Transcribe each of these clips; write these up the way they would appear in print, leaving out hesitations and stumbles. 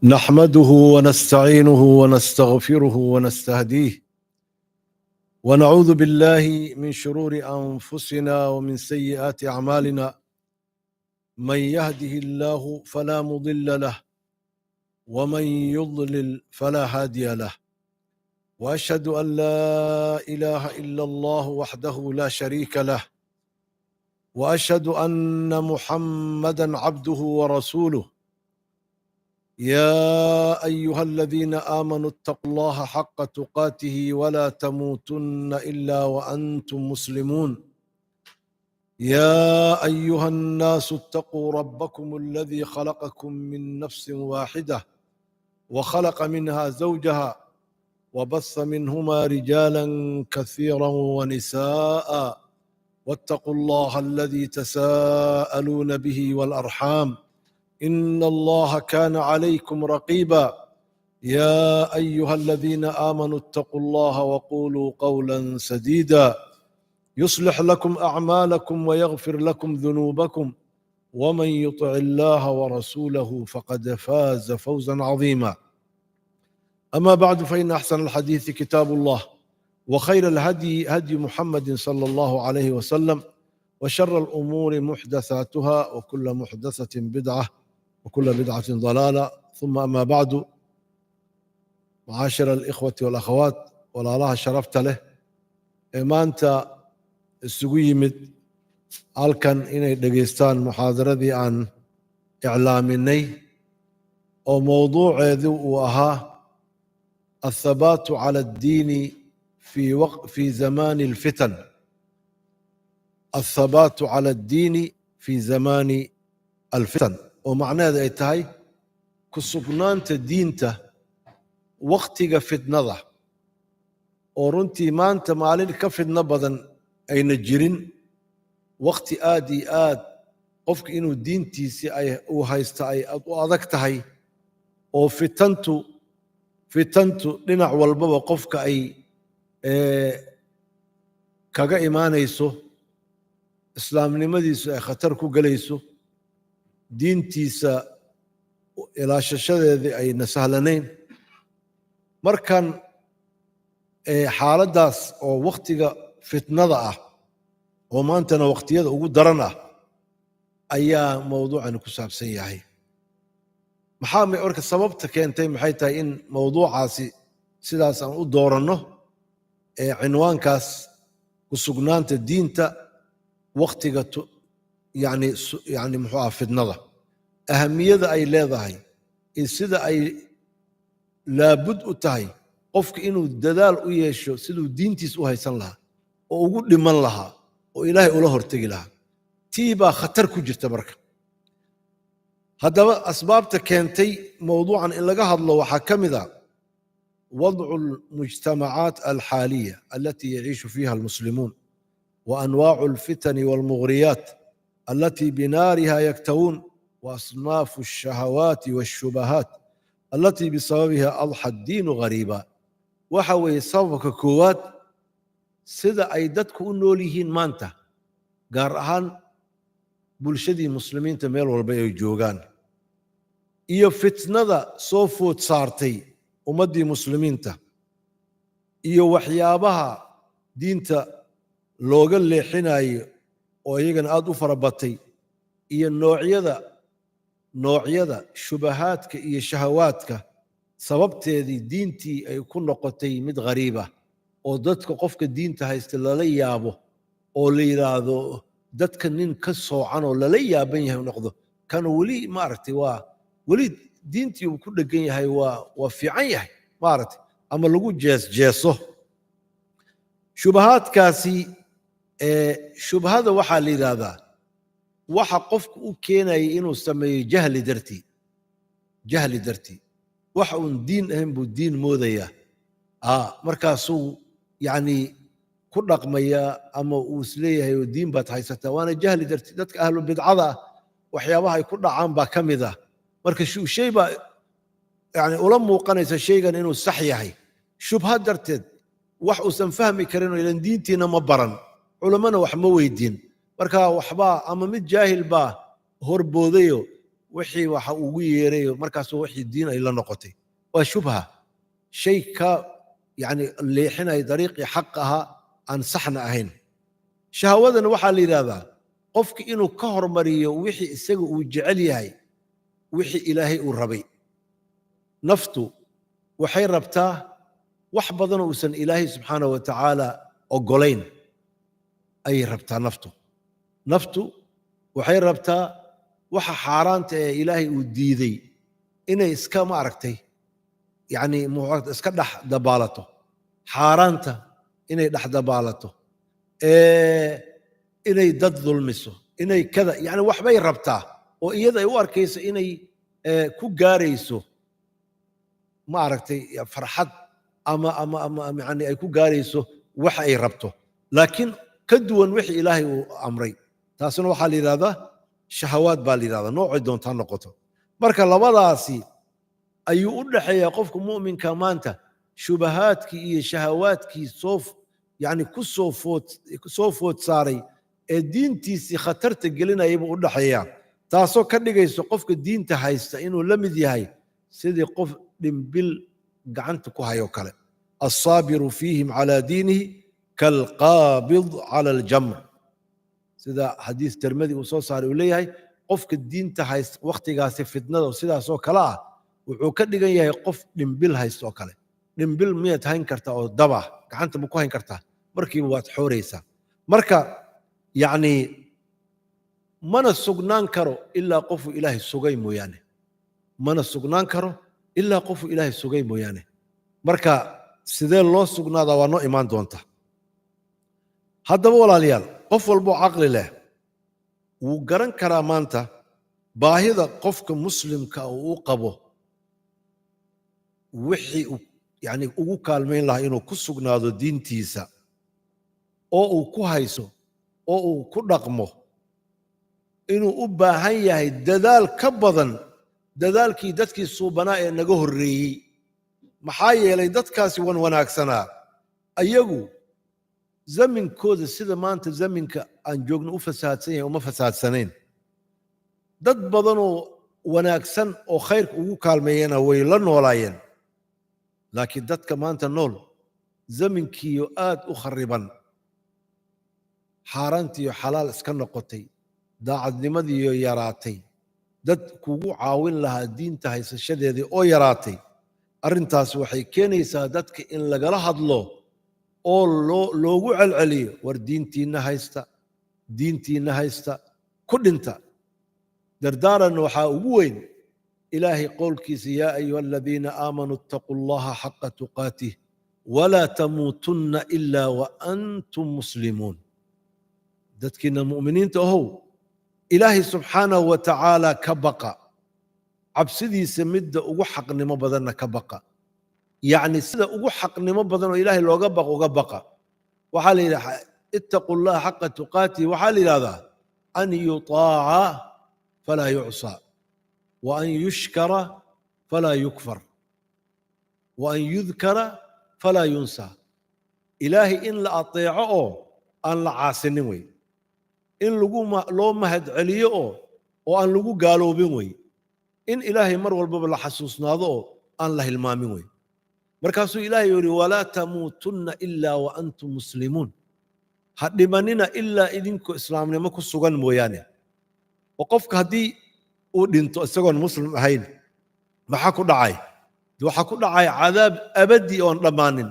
نحمده ونستعينه ونستغفره ونستهديه ونعوذ بالله من شرور أنفسنا ومن سيئات أعمالنا. من يهده الله فلا مضل له ومن يضلل فلا هادي له، وأشهد أن لا إله إلا الله وحده لا شريك له، وأشهد أن محمدًا عبده ورسوله. يا أيها الذين آمنوا اتقوا الله حق تقاته ولا تموتن إلا وأنتم مسلمون. يا أيها الناس اتقوا ربكم الذي خلقكم من نفس واحدة وخلق منها زوجها وبث منهما رجالا كثيرا ونساء، واتقوا الله الذي تساءلون به والأرحام إن الله كان عليكم رقيبا. يا أيها الذين آمنوا اتقوا الله وقولوا قولا سديدا يصلح لكم أعمالكم ويغفر لكم ذنوبكم، ومن يطع الله ورسوله فقد فاز فوزا عظيما. أما بعد، فإن أحسن الحديث كتاب الله، وخير الهدي هدي محمد صلى الله عليه وسلم، وشر الأمور محدثاتها، وكل محدثة بدعة، وكل بدعة ضلالة. ثم أما بعد، معاشر الإخوة والأخوات، walaalaha sharafta leh ee maanta isugu yimid halkan inay dhegaystaan muxaadaradii aan iclaaminay oo mowduuceedu uu ahaa athabaatu cala addiini fi zamaani alfitan. athabaatu cala addiini fi zamaani alfitan, oo macnaheeda ay tahay ku sugnaanta diinta wakhtiga fitnada, oo runtii maanta maalin ka fidno badan ayna jirin. wakhti aad iyo aad qofka inuu diintiisii uu haysta ay u adag tahay, oo fitantu dhinac walbaba qofka ay kaga imaanayso, islaamnimadiisu ay khatar ku gelayso, diintiisa ilaashashadeedii ayna sahlanayn. markan xaaladdaas oo wakhtiga fitnada ah, oo maantana wakhtiyada ugu daran ah, ayaa mowduucani ku saabsan yahay. maxaa marka sababta keentay maxay tahay in mowduucaasi sidaas aan u dooranno, cinwaankaas ku sugnaanta diinta wakhtiga yani muxuu aha fitnada, ahamiyada ay leedahay iyo sida ay laabud u tahay qofka inuu dadaal u yeesho siduu diintiis u haysan lahaa oo ugu dhiman lahaa oo ilaahay ula hortegi lahaa. tii baa khatar ku jirta. marka haddaba asbaabta keentay mowduucan in laga hadlo waxaa ka mid a wadcu almujtamacaat alxaaliya alatii yaciishu fiiha almuslimuun wa anwaacu alfitani walmughriyaat alatii binaariha yaktawuun wa asnaafu alshahawaati walshubahaat alatii bisababiha adxa addiinu ghariiba. waxa weeye sababka koowaad, sida ay dadku u nool yihiin maanta, gaar ahaan bulshadii muslimiinta meel walba ay joogaan, iyo fitnada soo food saartay ummaddii muslimiinta, iyo waxyaabaha diinta looga leexinayo oo iyagana aad u fara batay, iyo noocyada shubahaadka iyo shahawaadka sababteedii diintii ay ku noqotay mid ghariiba, oo dadka qofka diinta haysta lala yaabo, oo la yidhaahdo dadka nin ka soocan oo lala yaaban yahay noqdo, kana weli maaragtay waa weli diintii uu ku dhegan yahay, waa fiican yahay maaragtay, ama lagu jeesjeeso. shubahaadkaasi, shubhada waxaa la yidhaahdaa waxa qofka u keenaya inuu sameeyo jahli dartii. waxa uun diin ahayn buu diin moodayaa, markaasuu yani ku dhaqmayaa, ama uu isleeyahay oo diin baad haysataa, waana jahli dartii. dadka ahlu bidcada ah waxyaabaha ay ku dhacaan baa ka mid ah. marka shay baa yani ula muuqanaysa shaygan inuu sax yahay, shubha darteed, wax uusan fahmi karin, oo ilan diintiina ma baran, culammana wax ma weydiin, marka waxbaa ama mid jaahil baa horboodayo wixii waxa ugu yeeray markaas wixii diin ay la noqotay waa shubha shay ka yani leexinay dariiqii xaq ahaa aan saxna ahayn shahawadana waxaa la yidhaahdaa qofki inuu ka hormariyo wixii isaga uu jecel yahay wixii ilaahay uu rabay naftu waxay rabtaa wax badan uusan ilaahay subxaanahu wa tacaala ogolayn ayay rabtaa naftu waxay rabtaa waxa xaaraanta ee ilaahay uu diiday inay iska ma aragtay yani iska dhex dabaalato xaaraanta inay dhex dabaalato inay dad dulmiso inay kada yani waxbay rabtaa oo iyada ay u arkayso inay ku gaarayso ma aragtay farxad ama yani ay ku gaarayso wax ay rabto laakiin ka duwan wixii ilaahay uu amray taasuna waxaa la yidhahdaa shahawaad baa la yidhahdaa noocay doontaa noqoto marka labadaasi ayuu u dhaxeeyaa qofka mu'minka maanta shubahaadkii iyo shahawaadkii yani ku soo food saaray ee diintiisii khatarta gelinaya buu u dhaxeeyaa taasoo ka dhigayso qofka diinta haysta inuu la mid yahay sidii qof dhimbil gacanta ku hayo kale assaabiru fiihim calaa diinihi kalqaabid cala aljamr sida xadiis tirmidi uu soo saaray uu leeyahay qofka diinta haysta wakhtigaasi fitnada sidaasoo kale ah wuxuu ka dhigan yahay qof dhimbil haysta oo kale dhimbil miyaad hayn kartaa oo daba gacanta ma ku hayn kartaa markiiba waad xooraysaa marka yacni mana sugnaan karo ilaa qofu ilaahay sugay mooyaane mana sugnaan karo ilaa qofu ilaahay sugay mooyaane marka sidee loo sugnaadaa waa noo imaan doonta haddaba walaalayaal qof walboo caqli leh wuu garan karaa maanta baahida qofka muslimka uu u qabo wixii uu yani ugu kaalmayn lahaa inuu ku sugnaado diintiisa oo uu ku hayso oo uu ku dhaqmo inuu u baahan yahay dadaal ka badan dadaalkii dadkii suubanaa ee naga horreeyey maxaa yeelay dadkaasi wanaagsanaa ayagu zaminkooda sida maanta zaminka aan joogno u fasaadsan yahay uma fasaadsanayn dad badanoo wanaagsan oo khayrka ugu kaalmeeyana way la noolaayeen laakiin dadka maanta nool zaminkiiyo aad u khariban xaaraantiiyo xalaal iska noqotay daacadnimadiiyo yaraatay dad kugu caawin lahaa diinta haysashadeedii oo yaraatay arrintaas waxay keenaysaa dadka in lagala hadlo oo loogu celceliyo war diintiinna haysta ku dhinta dardaaran waxaa ugu weyn ilaahay qowlkiisa yaa ayuha aladiina aamanuu ittaquu allaha xaqa tuqaatih walaa tamuutunna ilaa wa antum muslimuun dadkiina mu'miniinta ahow ilaahay subxaanahu wa tacaala ka baqa cabsidiisa midda ugu xaqnimo badanna ka baqa yacni sida ugu xaqnimo badan oo ilaahay looga baqo uga baqa waxaa la yidhaha ittaquu llaha xaqa tuqaatih waxaa la yidhahdaa an yutaaca falaa yucsaa wa an yushkara falaa yukfar wa an yudkara falaa yunsaa ilaahay in la ateeco oo aan la caasinin wey in loo mahad celiyo oo aan lagu gaaloobin wey in ilaahay mar walbaba la xasuusnaado oo aan la hilmaamin wey markaasuu ilaahay yidhi walaa tamuutunna ilaa wa antum muslimuun ha dhimanina ilaa idinkoo islaamnimo ku sugan mooyaane oo qofka haddii uu dhinto isagoon muslim ahayn maxaa ku dhacay waxaa ku dhacay cadaab abadi oon dhammaanin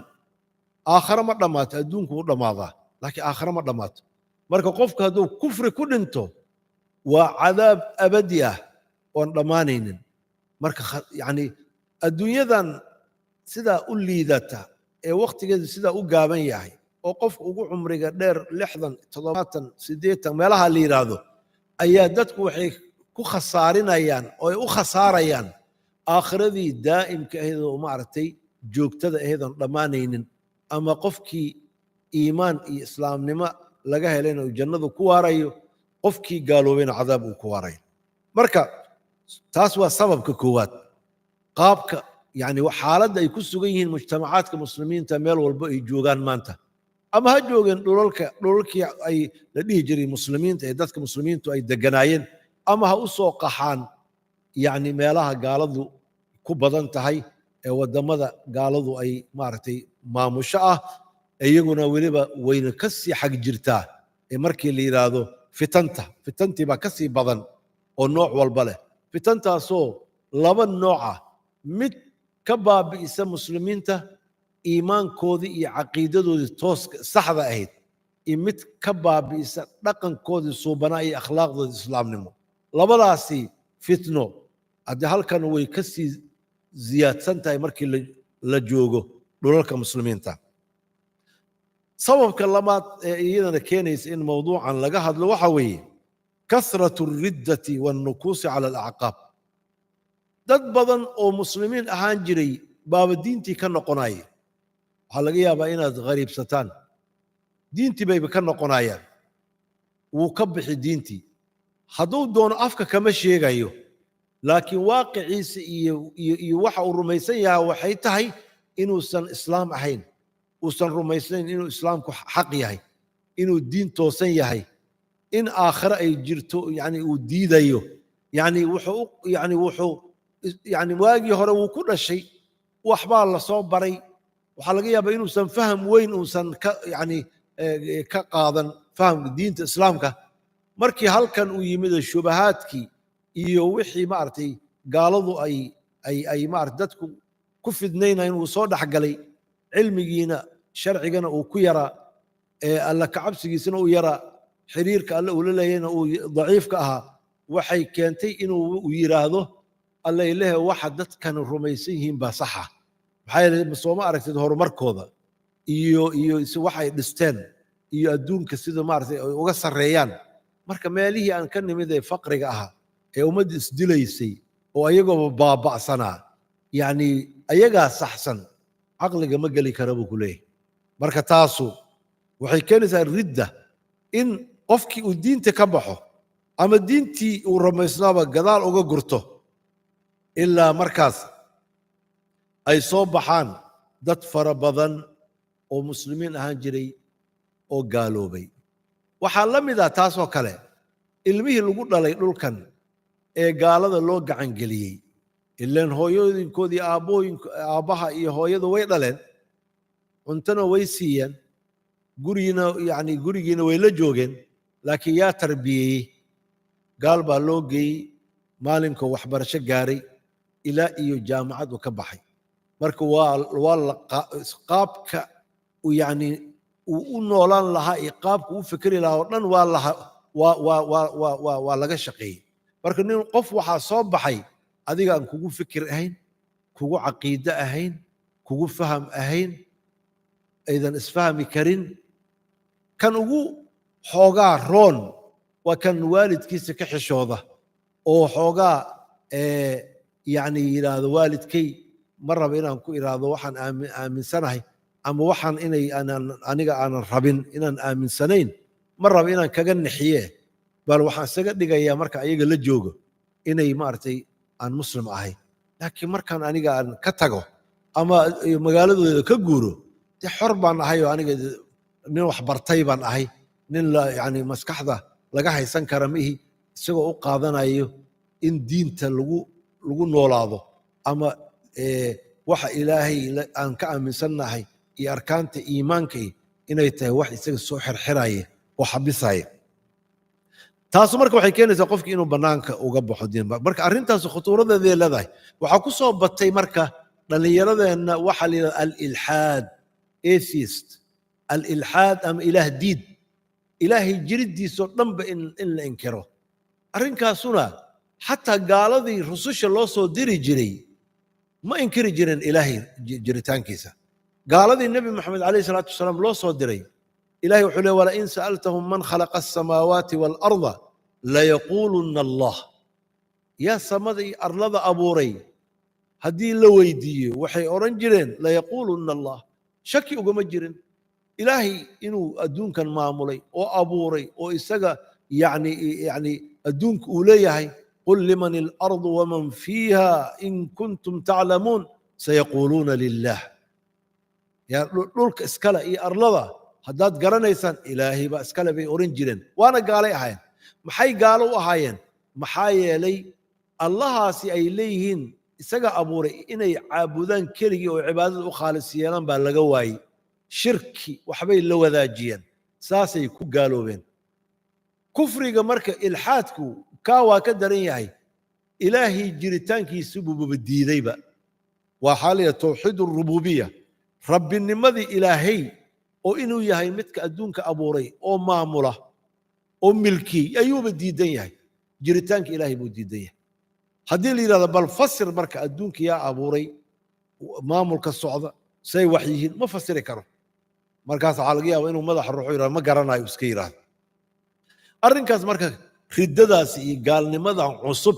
aakhare ma dhammaato adduunku u dhammaadaa laakiin aakhare ma dhammaato marka qofka hadduu kufri ku dhinto waa cadaab abadi ah oon dhammaanaynin marka yani adduunyadan sidaa u liidata ee wakhtigeedu sidaa u gaaban yahay oo qofka ugu cumriga dheer 60 70 80 meelaha la yidhaahdo ayaa dadku waxay ku khasaarinayaan oo ay u khasaarayaan aakhiradii daa'imka ahayd oo maaragtay joogtada ahayd oon dhammaanaynin ama qofkii iimaan iyo islaamnimo laga helayna uu jannadu ku waarayo qofkii gaaloobayna cadaab uu ku waarayo marka taas waa sababka koowaad qaabka yani xaaladda ay ku sugan yihiin mujtamacaadka muslimiinta meel walba ay joogaan maanta ama ha joogeen dhulalkii ay la dhihi jiray muslimiinta ee dadka muslimiintu ay deganaayeen ama ha u soo qaxaan يعني meelaha gaaladu ku badan tahay ee wadamada gaaladu ay maaragtay maamusho ah iyaguna weliba wayna ka sii xag jirtaa ee markii la yiraahdo fitantii baa ka sii badan oo nooc walba leh fitantaasoo laba nooc ah mid ka baabi'isa muslimiinta iimaankoodii iyo caqiidadoodii tooska saxda ahayd iyo mid ka baabi'isa dhaqankoodii suubanaa iyo akhlaaqdoodii islaamnimo labadaasi fitno haddii halkan way ka sii ziyaadsan tahay markii la joogo dhulalka muslimiinta sababka labaad ee iyadana keenaysa in mawduucan laga hadlo waxa weeye kasratu riddati wannukuusi cala alacqaab dad badan oo muslimiin ahaan jiray baaba diintii ka noqonaya waxaa laga yaabaa inaad ghariibsataan diintii bayba ka noqonayaan wuu ka bixi diintii hadduu doono afka kama sheegayo laakiin waaqiciisa iyo waxa uu rumaysan yahay waxay tahay inuusan islaam ahayn uusan rumaysnayn inuu islaamku xaq yahay inuu diin toosan yahay in aakhire ay jirto yani uu diidayo yani wuxuu yani waagii hore wuu ku dhashay waxbaa la soo baray waxaa laga yaabaa inuusan faham weyn uusan ka qaadan fahamka diinta islaamka markii halkan uu yimid shubahaadkii iyo wixii maartay gaaladu ay maartay dadku ku fidnaynayeen uu soo dhaxgalay cilmigiina sharcigana uu ku yaraa alla ka cabsigiisana uu yaraa xiriirka alla uu la leeyayna uu daciifka ahaa waxay keentay inuu yiraahdo alla ilaah waxa dadkan rumaysan yihiin baa saxa maxay yeelay sooma aragtid horumarkooda iyo waxay dhisteen iyo adduunka sida maartay ay uga sareeyaan marka meelihii aan ka nimid ee faqriga ahaa ee ummadda isdilaysay oo ayagoo baaba'sanaa yani ayagaa saxsan caqliga ma geli kara buu ku leeyahay marka taasu waxay keenaysaa ridda in qofkii uu diinta ka baxo ama diintii uu rumaysnaaba gadaal uga gurto ilaa markaas ay soo baxaan dad fara badan oo muslimiin ahaan jiray oo gaaloobay waxaa la mid ah taasoo kale ilmihii lagu dhalay dhulkan ee gaalada loo gacan geliyey ilaan hooyooyinkoodii aabbaha iyo hooyada way dhaleen cuntana way siiyeen gurigiina way la joogeen laakiin yaa tarbiyeeyey gaal baa loo geeyey maalinkoo waxbarasho gaaray ilaa iyo jaamacad uu ka baxay marka qaabka uu u noolaan lahaa iyo qaabka u fikri lahaa oo dhan waa laga shaqeeyey marka nin qof waxaa soo baxay adiga aan kugu fikir ahayn kugu caqiide ahayn kugu faham ahayn aydan isfahmi karin kan ugu xoogaa roon waa kan waalidkiisa ka xishooda oo xoogaa yiraahdo waalidkay ma raba inaan ku iraahdo waxaan aaminsanahay ama waxaan aniga aanan rabin inaan aaminsanayn ma raba inaan kaga nixiye bal waxaan isaga dhigayaa marka ayaga la joogo inay maartay aan muslim ahay laakiin markaan aniga aan ka tago ama magaaladooda ka guuro dee xor baan ahay oo aniga nin wax bartay baan ahay nin maskaxda laga haysan kara mihi isagoo u qaadanayo in diinta lagu noolaado ama waxa ilaahay aan ka aaminsannahay iyo arkaanta iimaanka inay tahay wax isaga soo xirxiraya oo xabisaya taasu marka waxay keenaysaa qofkii inuu banaanka uga baxo diinba marka arrintaas khutuuradeeday leedahay waxaa ku soo batay marka dhallinyaradeenna waxaa la yidhahda alilxaad atheist alilxaad ama ilaah diid ilaahay jiridiisoo dhanba in la inkiro arrinkaasuna xataa gaaladii rususha loo soo diri jiray ma inkiri jireen ilaahay jiritaankiisa gaaladii nebi maxamed calayhi salaatu wasalaam loo soo diray ilahay wuxuu leey walain sa'altahum man khalaqa asamaawaati waalarda layaquulunna allah yaa samada iyo arlada abuuray haddii la weydiiyo waxay odhan jireen layaquulunna allah shaki ugama jirin ilaahay inuu adduunkan maamulay oo abuuray oo isaga adduunka uu leeyahay qul liman alardu waman fiiha in kuntum taclamuun sayaquuluuna lilah dhulka iskale iyo arlada haddaad garanaysaan ilaahay baa iskale bay oran jireen waana gaalay ahaayeen maxay gaalo u ahaayeen maxaa yeelay allahaasi ay leeyihiin isaga abuuray inay caabudaan keligii oo cibaadada u khaalis yeelaan baa laga waayey shirki waxbay la wadaajiyeen saasay ku gaaloobeen kufriga marka ilxaadku kaa waa ka daran yahay ilaahay jiritaankiisu buuba diidayba waa xaalaya tawxiid rububiya rabbinimadii ilaahay oo inuu yahay midka adduunka abuuray oo maamula oo milki ayuuba diidan yahay jiritaanka ilaahay buu diidan yahay haddii la yidhahdo bal fasir marka adduunka yaa abuuray maamulka socda say wax yihiin ma fasiri karo markaas waxaa laga yaaba inuu madaxa ruuxu yidhahdo ma garanayo iska yidhaahdo arrinkaas marka riddadaasi iyo gaalnimadan cusub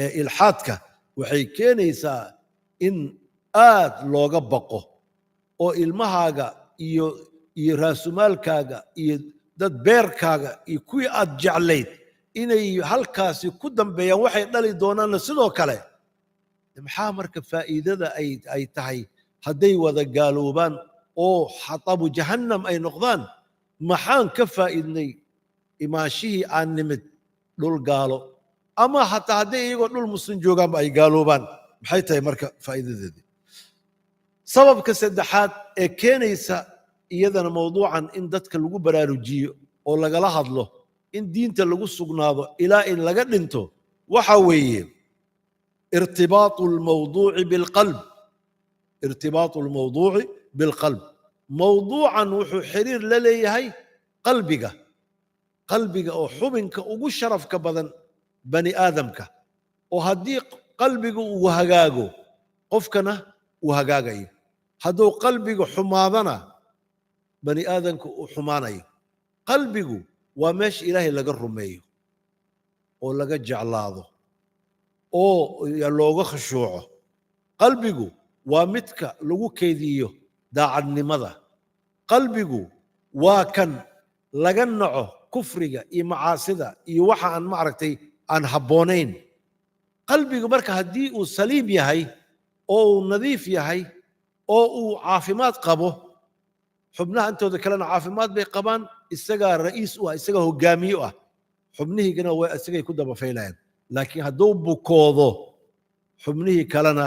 ee ilxaadka waxay keenaysaa in aad looga baqo oo ilmahaaga iyo raasumaalkaaga iyo dad beerkaaga iyo kuwii aad jeclayd inay halkaasi ku dambeeyaan waxay dhali doonaanna sidoo kale maxaa marka faa'iidada ay tahay hadday wada gaaloobaan oo xatabu jahannam ay noqdaan maxaan ka faa'iidnay imaanshihii aan nimid dhul gaalo ama hataa hadday iyagoo dhul muslim joogaanba ay gaaloobaan maxay tahay marka faa'iidadeedii sababka saddexaad ee keenaysa iyadana mawduucan in dadka lagu baraarujiyo oo lagala hadlo in diinta lagu sugnaado ilaa in laga dhinto waxa weeye irtibaatu almawduuci bilqalb irtibaatu almawduuci bilqalb mawduucan wuxuu xiriir la leeyahay qalbiga oo xubinka ugu sharafka badan bani aadamka oo haddii qalbigu uu hagaago qofkana uu hagaagayo hadduu qalbigu xumaadana bani aadamka uu xumaanayo qalbigu waa meesha ilaahay laga rumeeyo oo laga jeclaado oo looga khushuuco qalbigu waa midka lagu keydiyo daacadnimada qalbigu waa kan laga naco kufriga iyo macaasida iyo waxa aan maaragtay aan habboonayn qalbigu marka haddii uu saliim yahay oo uu nadiif yahay oo uu caafimaad qabo xubnaha intooda kalena caafimaad bay qabaan isagaa ra'iis u ah isagaa hogaamiye u ah xubnihiigana waa isagay ku daba faylayaan laakiin hadduu bukoodo xubnihii kalena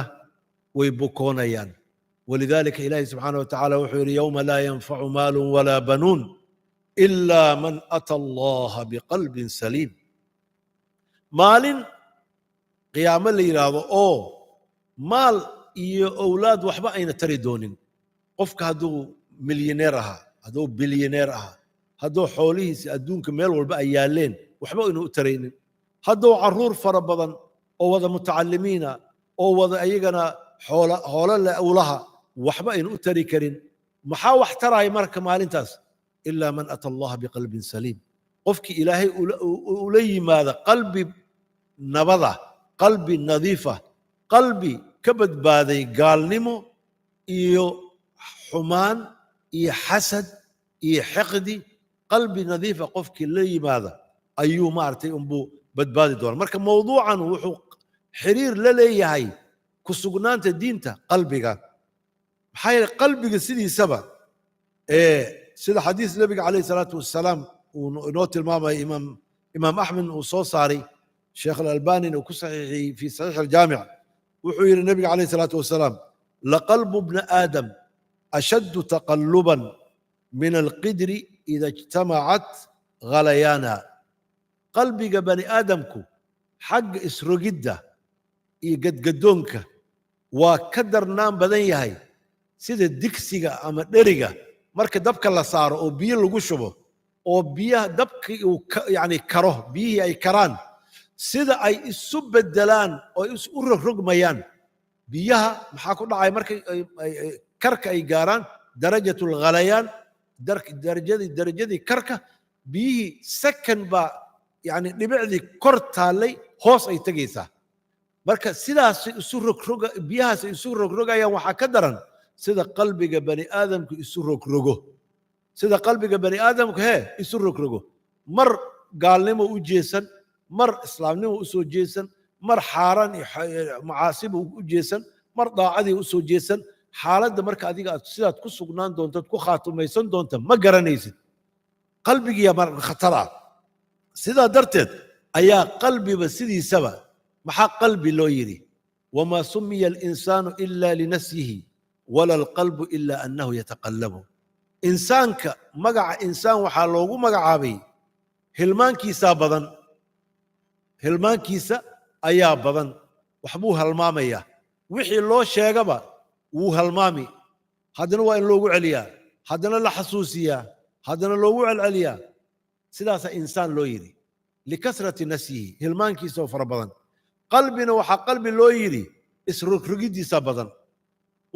way bukoonayaan walidaalika ilaahi subxaanahu watacaala wuxuu yidhi yowma laa yanfacu maalun walaa banuun ilaa man ata allaha biqalbin saliim maalin qiyaamo la yidhaahdo oo maal iyo owlaad waxba ayna tari doonin qofka hadduu milyaneer ahaa hadduu bilyaneer ahaa hadduu xoolihiisa adduunka meel walba ay yaaleen waxba ayna u taraynin hadduu caruur fara badan oo wada mutacalimiina oo wada ayagana xoolo leh owlaha waxba ayna u tari karin maxaa wax taraya marka maalintaas ilaa man ata allaha biqalbin saliim qofkii ilaahay ula yimaada qalbi nabada qalbi nadiifa qalbi ka badbaaday gaalnimo iyo xumaan iyo xasad iyo xiqdi qalbi nadiifa qofkii la yimaada ayuu maaragtay unbuu badbaadi doona marka mawduucan wuxuu xiriir la leeyahay ku sugnaanta diinta qalbiga maxaa yeele qalbiga sidiisaba sida xadiis nabiga calayhi salaatu wasalaam uu inoo tilmaamaya imaam axmed uu soo saaray sheekh alalbanina uu ku saxiixiyey fi saxiix aljaamic wuxuu yidhi nabiga calayhi salaatu wasalaam laqalbu bna aadam ashaddu taqalluban min alqidri ida ijtamacat ghalayaana qalbiga bani aadamku xagga isrogidda iyo gadgadoonka waa ka darnaan badan yahay sida digsiga ama dheriga marka dabka la saaro oo biyo lagu shubo oo biyaha dabkii uu yani karo biyihii ay karaan sida ay isu bedelaan oo isu rogrogmayaan biyaha maxaa ku dhacay markay karka ay gaaraan darajatul ghalayaan darajadii karka biyihii second baa yani dhibicdii kor taallay hoos ay tegaysaa marka sidaas biyahaas ay isu rogrogayaan waxaa ka daran sida qalbiga bani aadamku isu rogrogo sida qalbiga bani aadamku isu rogrogo mar gaalnimo u jeesan mar islaamnimo u soo jeesan mar xaaraan iyo macaasiba u jeesan mar daacadii u soo jeesan xaaladda marka adiga aad sidaad ku sugnaan doonto ku khaatumaysan doonta ma garanaysid qalbigiiya mar khatar ah sidaa darteed ayaa qalbiba sidiisaba محا قلبي لو يري وما سمي الإنسان إلا لنسيه ولا القلب إلا أنه يتقلب إنسانك مقع إنسان وحالوغو مقعابي هلمان كيسا بدن هلمان كيسا أيا بدن وحبوه هالمامية وحي الله شاقبا وهالمامي هادنا وين لوغو عليا هادنا لحسوسيا هادنا لوغو عليا سلاسة إنسان لو يري لكثرة نسيه هلمان كيسا وفر بدن قلبنا وحا قلبي لو يري اسرق رقيدي سابدن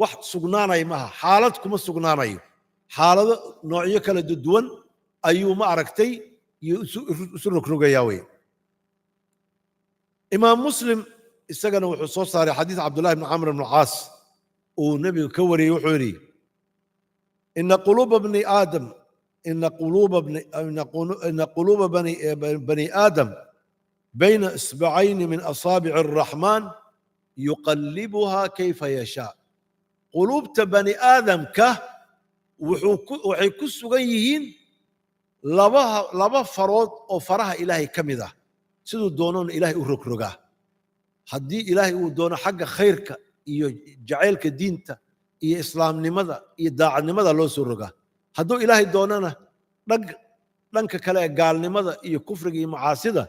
wax sugnaanay maaha xaalad kuma sugnaanayo xaalado noocyo kala duwan ayuu ma aragtay isu rogrogayaa wey imaam muslim isagana wuxuu soo saaray xadiis cabdullahi ibn camr ibn caas uu nebigu ka wariyey wuxuu yidhi ina quluuba bani aadam bayna isbacayni min asaabici arraxmaan yuqallibuha kayfa yashaa quluubta bani aadamka waxay ku sugan yihiin laba farood oo faraha ilaahay ka mid ah siduu doonana ilaahay u rogrogaa haddii ilaahay uu doono xagga khayrka iyo jacaylka diinta iyo islaamnimada iyo daacadnimada loo soo rogaa hadduu ilaahay doonana dhanka kale ee gaalnimada iyo kufriga iyo macaasida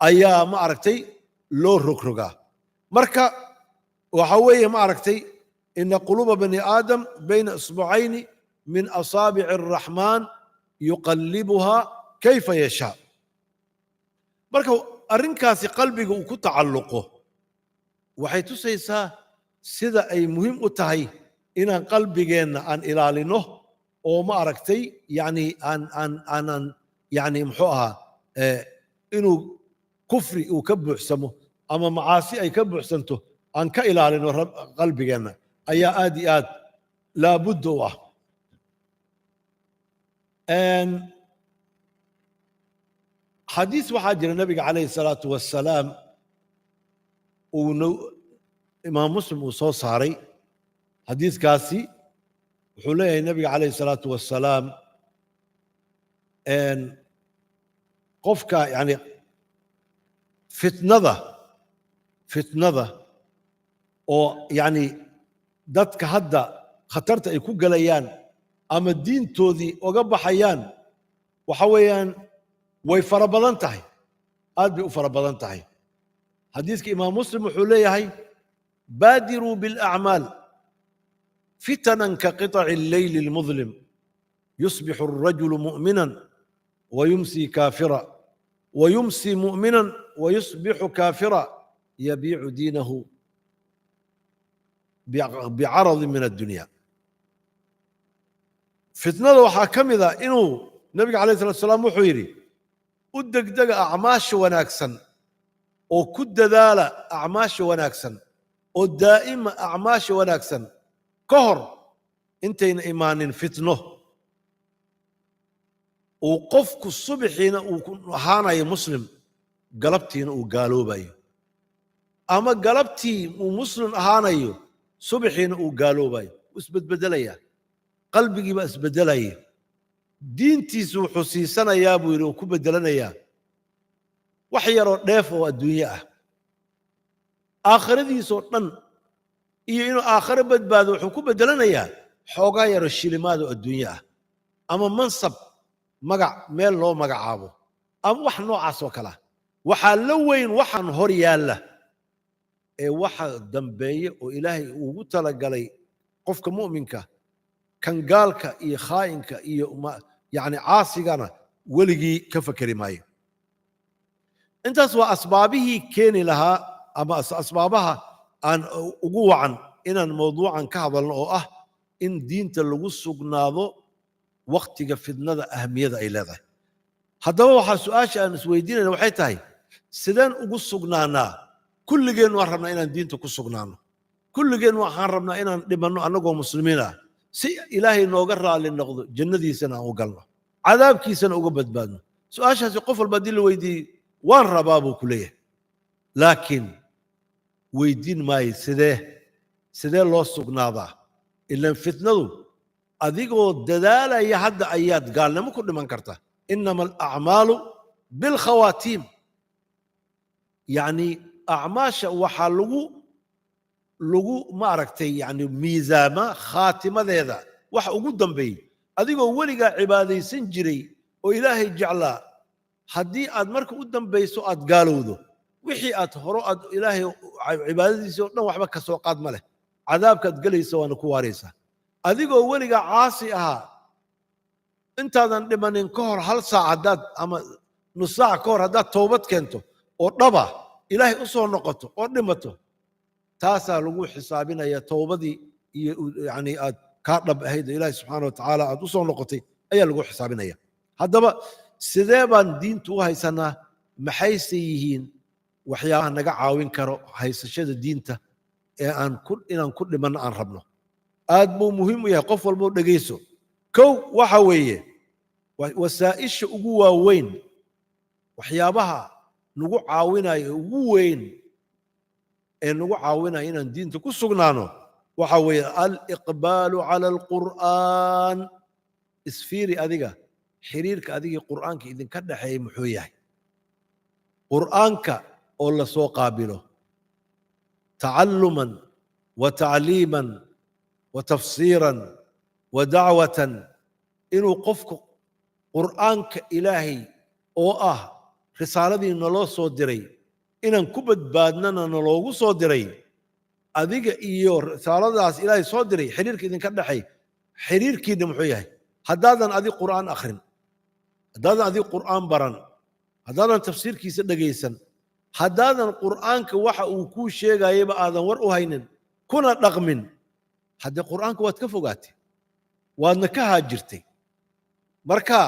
ayaa ma aragtay loo rogrogaa marka waxa weeye ma aragtay إن قلوب بني آدم بين إصبعين من أصابع الرحمن يقلبها كيف يشاء marka arrinkaasi qalbiga uu ku tacalluqo waxay tusaysaa sida ay muhiim u tahay inaan qalbigeenna aan ilaalino oo ma aragtay yani aanan yani muxuu ahaa inuu kufri uu ka buuxsamo ama macaasi ay ka buuxsanto aan ka ilaalino qalbigeenna ayaa aad iyo aad laabudda u ah xadiis waxaa jira nabiga calayhi salaatu wassalaam imaam muslim uu soo saaray xadiiskaasi wuxuu leeyahay nabiga calayhi salaatu wassalaam qofka yani fitnada oo yani dadka hadda khatarta ay ku galayaan ama diintoodii oga baxayaan waxa weeyaan way fara badan tahay aad bay u fara badan tahay xadiiska imaam muslim wuxuu leeyahay baadiruu bilacmaal fitanan ka qiطaci alleyli almudlim yusbixu alrajulu mu'minan ويمسي كافرا ويمسي مؤمنا ويصبح كافرا يبيع دينه بعرض من الدنيا فتنة وحاكمذا إنه نبي عليه الصلاة والسلام وحيري ودق أعماش وناكسن وكد ذال أعماش وناكسن والدائم أعماش وناكسن كهر انتين إيمان فتنه وقفك الصبحين وهانا يا مسلم قلبتين وقالوا باي أما قلبتي ومسلم هانا صبحين وقالوا باي واسبد بدليا قلبي بس بدليا دينتي سو حسيسنا يا ابو يرو كبدلنا يا وحيرو ديفو الدنيا اخردي سو دن iyo inuu aakhiro badbaado wuxuu ku bedelanayaa xoogaa yar shilimaad adduunyo ah ama mansab magac meel loo magacaabo ama wax noocaas oo kale waxa la weyn waxan hor yaala ee waxa dambeeye oo ilaahay ugu talagalay qofka muuminka kan gaalka iyo khaayinka iyo yani caasigana weligii ka fakari maayo intaas waa asbaabihii keeni lahaa ama asbaabaha aan ugu wacan inaan mawduucan ka hadalno oo ah in diinta lagu sugnaado waqtiga fidnada ahamiyada ay leedahay haddaba waxaa su-aasha aan isweydiinayna waxay tahay sideen ugu sugnaanaa kulligeen waan rabnaa inaan diinta ku sugnaano kulligeen waxaan rabnaa inaan dhimanno annagoo muslimiin ah si ilaahay nooga raali noqdo jannadiisana aan u galno cadaabkiisana uga badbaadno su-aashaasi qof walba haddii la weydiiyey waan rabaa buu ku leeyahay laakiin weydiin maayo sidee loo sugnaadaa ilaan fitnadu adigoo dadaalaya hadda ayaad gaalnimo ku dhiman karta inama alacmaalu bilkhawaatiim yacni acmaasha waxaa lagu maaragtay yani miisaama khaatimadeeda waxa ugu dambeeyey adigoo weligaa cibaadaysan jiray oo ilaahay jeclaa haddii aad marka u dambayso aad gaalowdo wixii aad horo aad ilaahay cibaadadiisii oo dhan waxba ka soo qaad ma leh cadaabkaad gelaysa waana ku waaraysaa adigoo weligaa caasi ahaa intaadan dhimanin ka hor hal saac haddaad ama nus saac ka hor haddaad toobad keento oo dhaba ilaahay u soo noqoto oo dhimato taasaa lagu xisaabinaya toobadii iyo yani aad kaa dhab ahayd oo ilaahay subxaana wa tacaala aad u soo noqotay ayaa lagu xisaabinaya haddaba sidee baan diintu u haysanaa maxayse yihiin waxyaabaha naga caawin karo haysashada diinta ee inaan ku dhimanno aan rabno aad buu muhiim u yahay qof walboo dhegayso kow waxa weeye wasaa'isha ugu waaweyn waxyaabaha nagu caawinaya ugu weyn ee nagu caawinaya inaan diinta ku sugnaano waxa weeye aliqbaalu cala alqur'aan isfiiri adiga xiriirka adigii qur'aanka idinka dhexeeya muxuu yahay qur'aanka oo la soo qaabilo tacalluman wa tacliiman wa tafsiiran wa dacwatan inuu qofku qur'aanka ilaahay oo ah risaaladii naloo soo diray inaan ku badbaadnana naloogu soo diray adiga iyo risaaladaas ilaahay soo diray xiriirka idinka dhexay xiriirkiina muxuu yahay haddaadan adi qur'aan akhrin haddaadan adi qur'aan baran haddaadan tafsiirkiisa dhegaysan haddaadan qur'aanka waxa uu kuu sheegayaba aadan war u haynin kuna dhaqmin haddee qur'aanka waad ka fogaatay waadna ka haajirtay marka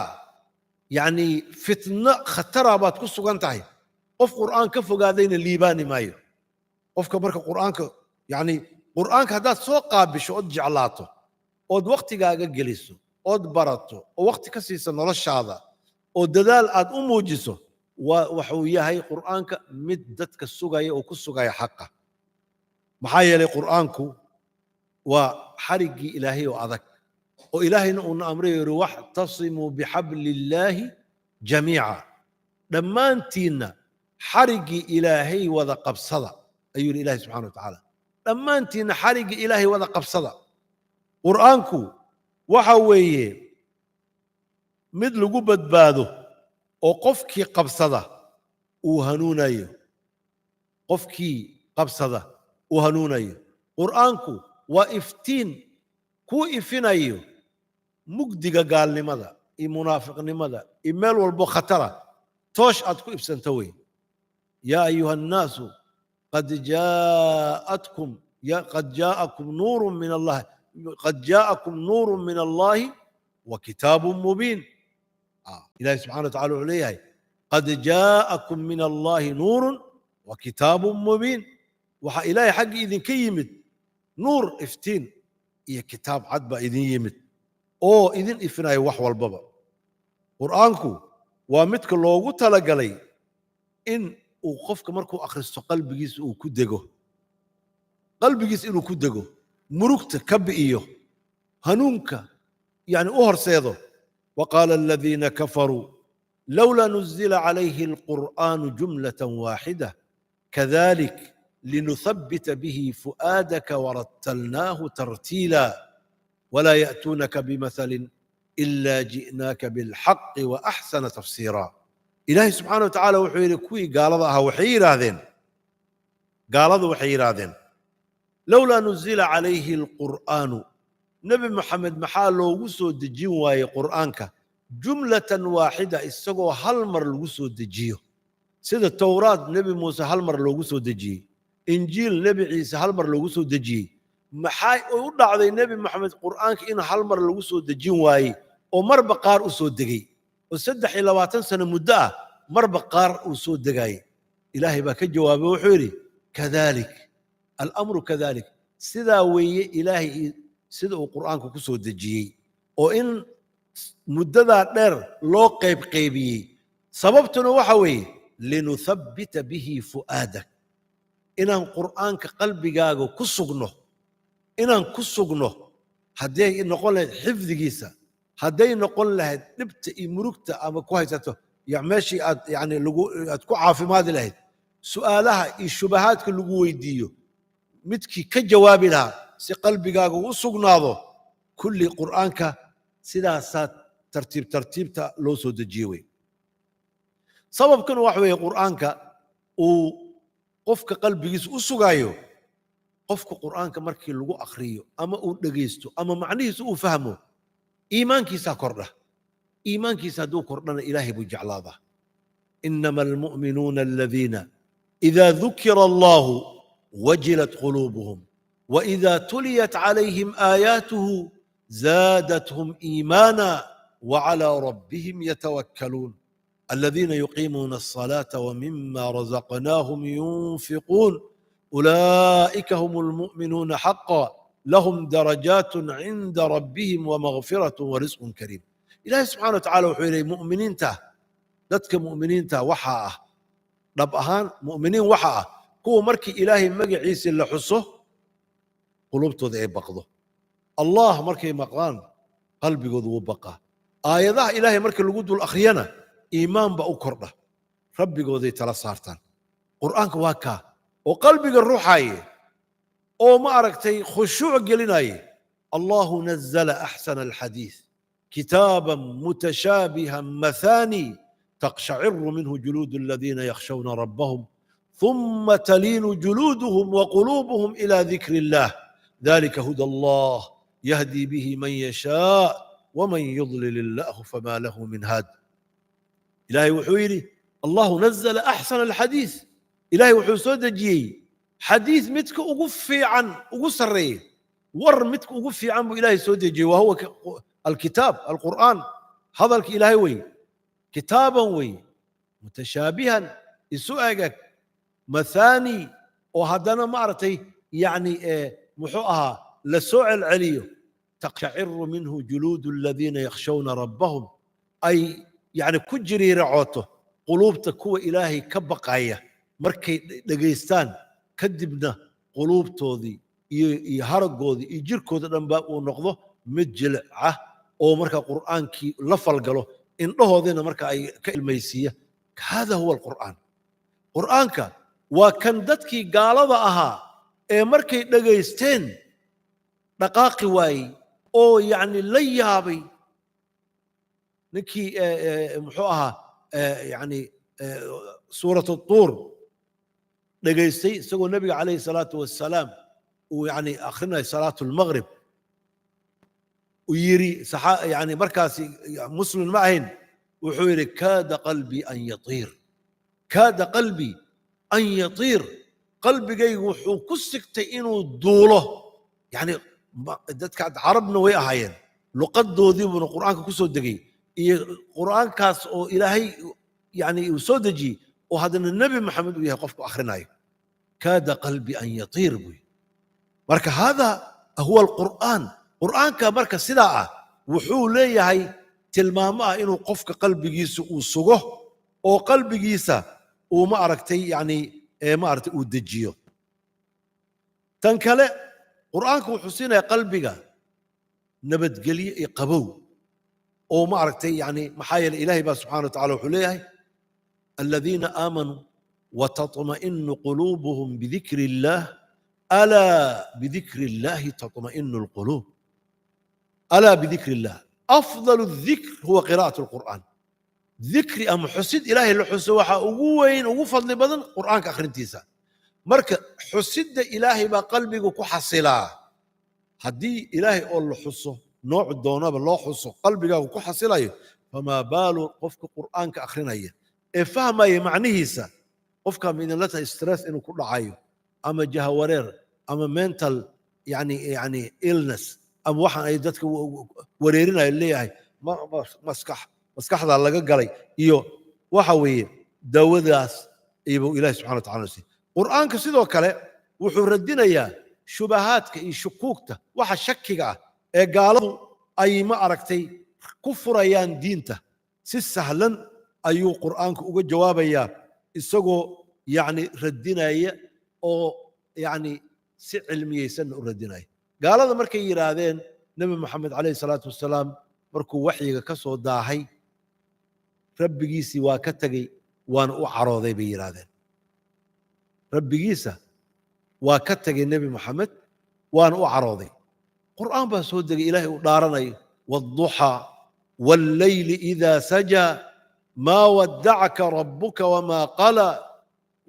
yani fitno khatara baad ku sugan tahay qof qur'aan ka fogaadayna liibaani maayo qofka marka qur'aanka yani qur'aanka haddaad soo qaabisho ood jeclaato ood waktigaaga geliso ood barato oo wakti ka siisa noloshaada oo dadaal aad u muujiso waxuu yahay qur'aanka mid dadka sugaya oo ku sugaya xaqa maxaa yeelay qur'aanku waa xariggii ilaahay oo adag oo ilaahayna uuna amray yiri waxtasimuu bixabli illaahi jamiica dhammaantiinna xariggii ilaahay wada qabsada ayuu yidhi ilahay subxana wa tacaala dhammaantiinna xariggii ilaahay wada qabsada qur'aanku waxa weeye mid lagu badbaado oo qofkii qabsada uu hanuunayo qofkii qabsada uu hanuunayo qur'aanku waa iftiin kuu ifinayo mugdiga gaalnimada iyo munaafiqnimada iyo meel walbo khatara toosh aad ku ibsanta wey yaa ayuha annaasu qad jaaءakum nuurun min allahi qad jaaءakum nuurun min allahi wa kitaabun mubiin ilahi subxana wa tacala wuxuu leeyahay qad jaaءakum min allahi nuurun wa kitaabun mubiin waxaa ilaahay xaggii idinka yimid nuur iftiin iyo kitaab cad baa idin yimid oo idin ifinayo wax walbaba qur'aanku waa midka loogu talagalay in uu qofka markuu akhristo qalbigiisa uu ku dego qalbigiisa inuu ku dego murugta ka bi'iyo hanuunka yani u horseedo وقال الذين كفروا لولا نزل عليه القرآن جملة واحدة كذلك لنثبت به فؤادك ورتلناه ترتيلا ولا يأتونك بمثل إلا جئناك بالحق وأحسن تفسيرا إلهي سبحانه وتعالى وحير كوي قال ذا وحير هذين قال ذا وحير هذين لولا نزل عليه القرآن نبي محمد محال لو وسو دجين واي قرآنك جملة واحدة استغو هالمر لو وسو دجيو سيد التوراة نبي موسى هالمر لو وسو دجي إنجيل نبي عيسى هالمر لو وسو دجي maxay u dhacday nabi maxamed quraanka in hal mar lagu soo dejin waayey oo marba qaar u soo degay oo 23 sano muddo ah marba qaar u soo degay ilaahay baa ka jawaabay wuxuu yiri kadalik al-amru kadalik sida weeye ilaahay sida uu quraanka ku soo dejiyay oo in muddada dheer loo qaybiyay sababtuna waxa weeye linuthabbita bihi fu'aadak inaan quraanka qalbigaaga ku sugno inaan ku sugno hadday noqon lahayd xifdigiisa hadday noqon lahayd dhibta iyo murugta ama ku haysato meeshii aad yani aad ku caafimaadi lahayd سؤالها الشبهات كل ويديو متكي كجواب لها سي قلبي قاقو وسقناضو كل قرآنك سداسات ترتيب لو سو دجيوي سبب كان وحوي قرآنك وقفك قلبي وسقايو قفك قرآنك مركي لغو أخريو أما دقيستو أما معنيه سو فهمو إيمانك ساكرده إيمانك سادو كردنا إلهي بجعلاضه إنما المؤمنون الذين إذا ذكر الله وجلت قلوبهم وإذا تليت عليهم آياته زادتهم إيمانا وعلى ربهم يتوكلون الذين يقيمون الصلاة ومما رزقناهم ينفقون أولئك هم المؤمنون حقا لهم درجات عند ربهم ومغفرة ورزق كريم. إلهي سبحانه وتعالى وحيري مؤمنين دتك مؤمنين وحاء رب أهان مؤمنين وحاء كو مركي إلهي مجي عيسى اللي حسه قلوبته ذي بقضه الله مركي مقان قلبي قذو بقى ذا إلهي مركي اللي قدو الأخيانة إيمان بأكرده ربي قذي ترى صارتان قرآنك واكا وقلبي الروح هاي أو ما أركتي خشوع قلناي الله نزل أحسن الحديث كتابا متشابها مثاني تقشعر منه جلود الذين يخشون ربهم ثم تلين جلودهم وقلوبهم إلى ذكر الله ذلك هدى الله يهدي به من يشاء ومن يضلل الله فما له من هاد. إلهي وحويري الله نزل أحسن الحديث إلهي وحسود جي حديث متك أقفي عن أقصري ور متك أقفي عن إلهي سود جي وهو الكتاب القرآن هذا الإلهي وي كتابا وي متشابها يسوعك مثاني وهدنا معرتي يعني محوها لسوع العلي تقشعر منه جلود الذين يخشون ربهم أي يعني كجري رعوته قلوبتك هو إلهي كبقاية مركي دقيستان كدبنا قلوبتو يهرقودي يجركود دنبا ونقضه مجلعه او مركا قرآنكي لفلقلو إن ذينا مركا أي كالميسية هذا هو القرآن قرآنك وكان ددكي قالوا أها مركي دقيستين دقاقي واي أو يعني ليابي نكي محوها يعني سورة الطور دقيستي سوى النبي عليه الصلاة والسلام ويعني آخرنا صلاة المغرب ويري يعني مركز مسلم معهن وحيري كاد قلبي أن يطير كاد قلبي أن يطير قلبي جاي وحو كسكتي إنه دوله يعني دتك عربنا وياهين لقد ذي من القرآن كسو دقي القرآن كاس أو إلهي يعني يسودجي وهذا النبي محمد وياه قفك آخرنا كاد قلبي أن يطير بي مركا هذا هو القرآن قرآنك مركا سلاعة وحو ليهي تلماما إنه قفك قلبي جيسو وسوغه أو قلبي جيسا وما أركتي يعني ما أركتي ودجيو تنكله قرآنك وحسين قلبك نبت قلي قبو أو ما أركتي يعني محايل إلهي سبحانه وتعالى وحليه الذين آمنوا وتطمئن قلوبهم بذكر الله ألا بذكر الله تطمئن القلوب ألا بذكر الله أفضل الذكر هو قراءة القرآن ذكر أم حسد إلهي الحسد وحا أقوين وفضل بدن قرآنك آخرين تيسا مركا حسد إلهي با قلبك كحصلا هدي إلهي أقول له حسه نوع الدونا بالله حسه قلبك كحصلا فما باله قفك قرآنك آخرين فهم أي معنيه سا قفك من لتا استرس إنه كل عايو أما جهورير أما منتال يعني إلنس أم واحد أي دتك وريرنا اللي هي ما مسكح هذا اللي قالي إيوه وحوي داوداس إيبو إله سبحانه وتعالى قرآن كسيدو كله وحردنا يا شبهاتك إي شكوكته وح شكيك قالوا أي ما أركتي كفر أيان دينته سهلا أيو قرآنك أقول جوابا يا إسقو يعني ردنا يا أو يعني علمية سنة ردنا قال هذا مركي يرادين نبي محمد عليه الصلاة والسلام مركو وحي كسو داهي ربي سوا كتغي وان أعراضي بيرادين rabbigiisa waa ka tagay nebi maxamed waana u carooday qur'aan baa soo degay ilaahay uu dhaaranayo wadduxaa walleyli idaa sajaa maa waddacaka rabbuka wamaa qala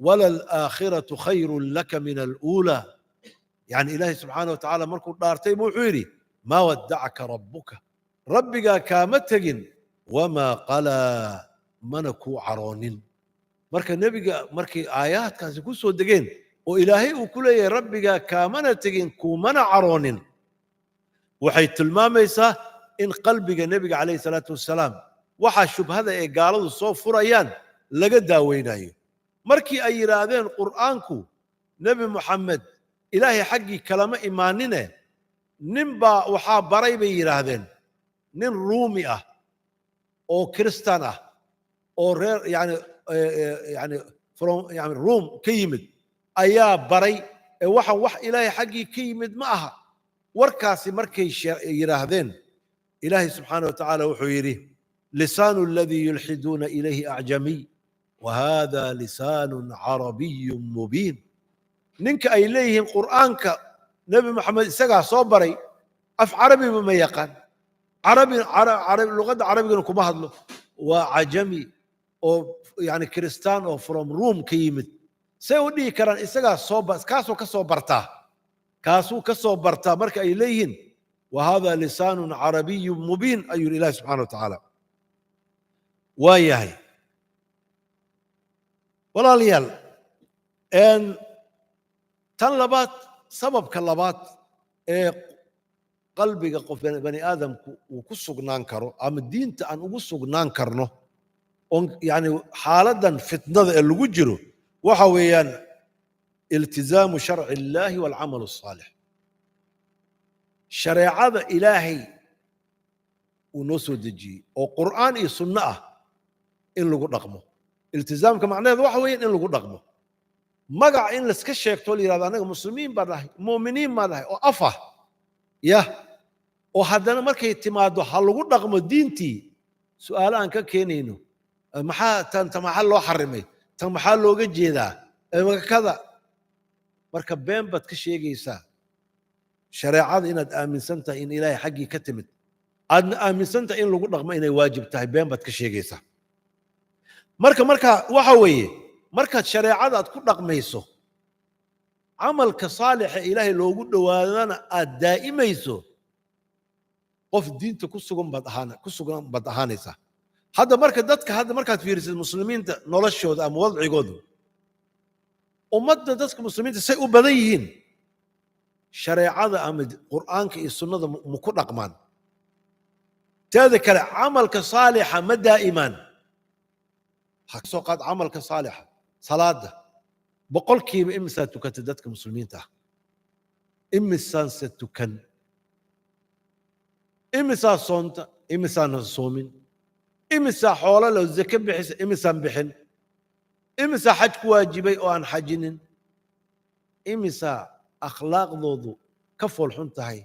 walalaakhiratu khayrun laka min aluulaa yani ilaahay subxaana wa tacaala markuu dhaartay buu wuxuu yidhi maa waddacaka rabbuka rabbigaa kaama tegin wamaa qalaa mana kuu caroonin marka nebiga markay aayaadkaasi ku soo degeen oo ilaahay uu ku leeyahay rabbigaa kaamana tegin kuumana caroonin waxay tilmaamaysaa in qalbiga nebiga calayhi salaatu wassalaam waxaa shubhada ee gaaladu soo furayaan laga daaweynayo markii ay yidhaahdeen qur'aanku nebi moxamed ilaahay xaggii kalama imaanine nin baa waxaa baray bay yidhaahdeen nin ruumi ah oo kiristaan ah oo reer yani ruum ka yimid ayaa baray ee waxaan wax ilaahay xaggii ka yimid ma aha warkaasi markay yidhaahdeen ilaahay subxaana wa tacaala wuxuu yidhi lisaanu aladii yulxiduuna ilayhi acjamiy wahada lisaanu carabiyu mubiin ninka ay leeyihiin qur'aanka nebi moxamed isagaa soo baray af carabiba ma yaqaan luqadda carabigana kuma hadlo waa cajami oo yani kiristaan oo from room ka yimid say u dhihi karaan isagaa kaasuu ka soo bartaa kaasuu ka soo bartaa marka ay leeyihiin wahada lisaanu carabiyu mubiin ayuu yidhi ilahi subxana wa tacaala waa yahay walaalayaal tan labaad sababka labaad ee qalbiga qof bani aadamku uu ku sugnaan karo ama diinta aan ugu sugnaan karno on yani xaaladan fitnada ee lagu jiro waxa weeyaan iltizaamu sharci illaahi waalcamal asaalix shareecada ilaahay uu noo soo dejiyey oo qur'aan iyo sunno ah in lagu dhaqmo iltizaamka macnaheedu waxa weeyaan in lagu dhaqmo magac in laska sheegto la yidhahdo anaga muslimiin baan nahay mu'miniin baan nahay oo afah yah oo haddana markay timaado ha lagu dhaqmo diintii su'aalo aan ka keenayno tan maxaa loo xarimay tan maxaa looga jeedaa kada marka been baad ka sheegaysaa shareecada inaad aaminsan tahay in ilaahay xaggii ka timid aadna aaminsan tahay in lagu dhaqmo inay waajib tahay been baad ka sheegaysaa marka waxa weeye markaad shareecada aad ku dhaqmayso camalka saalixa ilaahay loogu dhowaadana aad daa'imayso qof diinta ku sugan baad ahaanaysaa hadda markaad fiirisid muslimiinta noloshooda ama wadcigooda ummadda dadka muslimiinta say u badan yihiin shareecada ama qur'aanka iyo sunnada ma ku dhaqmaan teeda kale camalka saalixa ma daa'imaan ha ka soo qaad camalka saalixa salaada boqolkiiba imisaa tukatay dadka muslimiinta ah imisaanse tukan imisaa soonta imisaana soomin imisaa xoolo leh zake bixisa imisaan bixin imisaa xaj ku waajibay oo aan xajinin imisaa akhlaaqdoodu ka foolxun tahay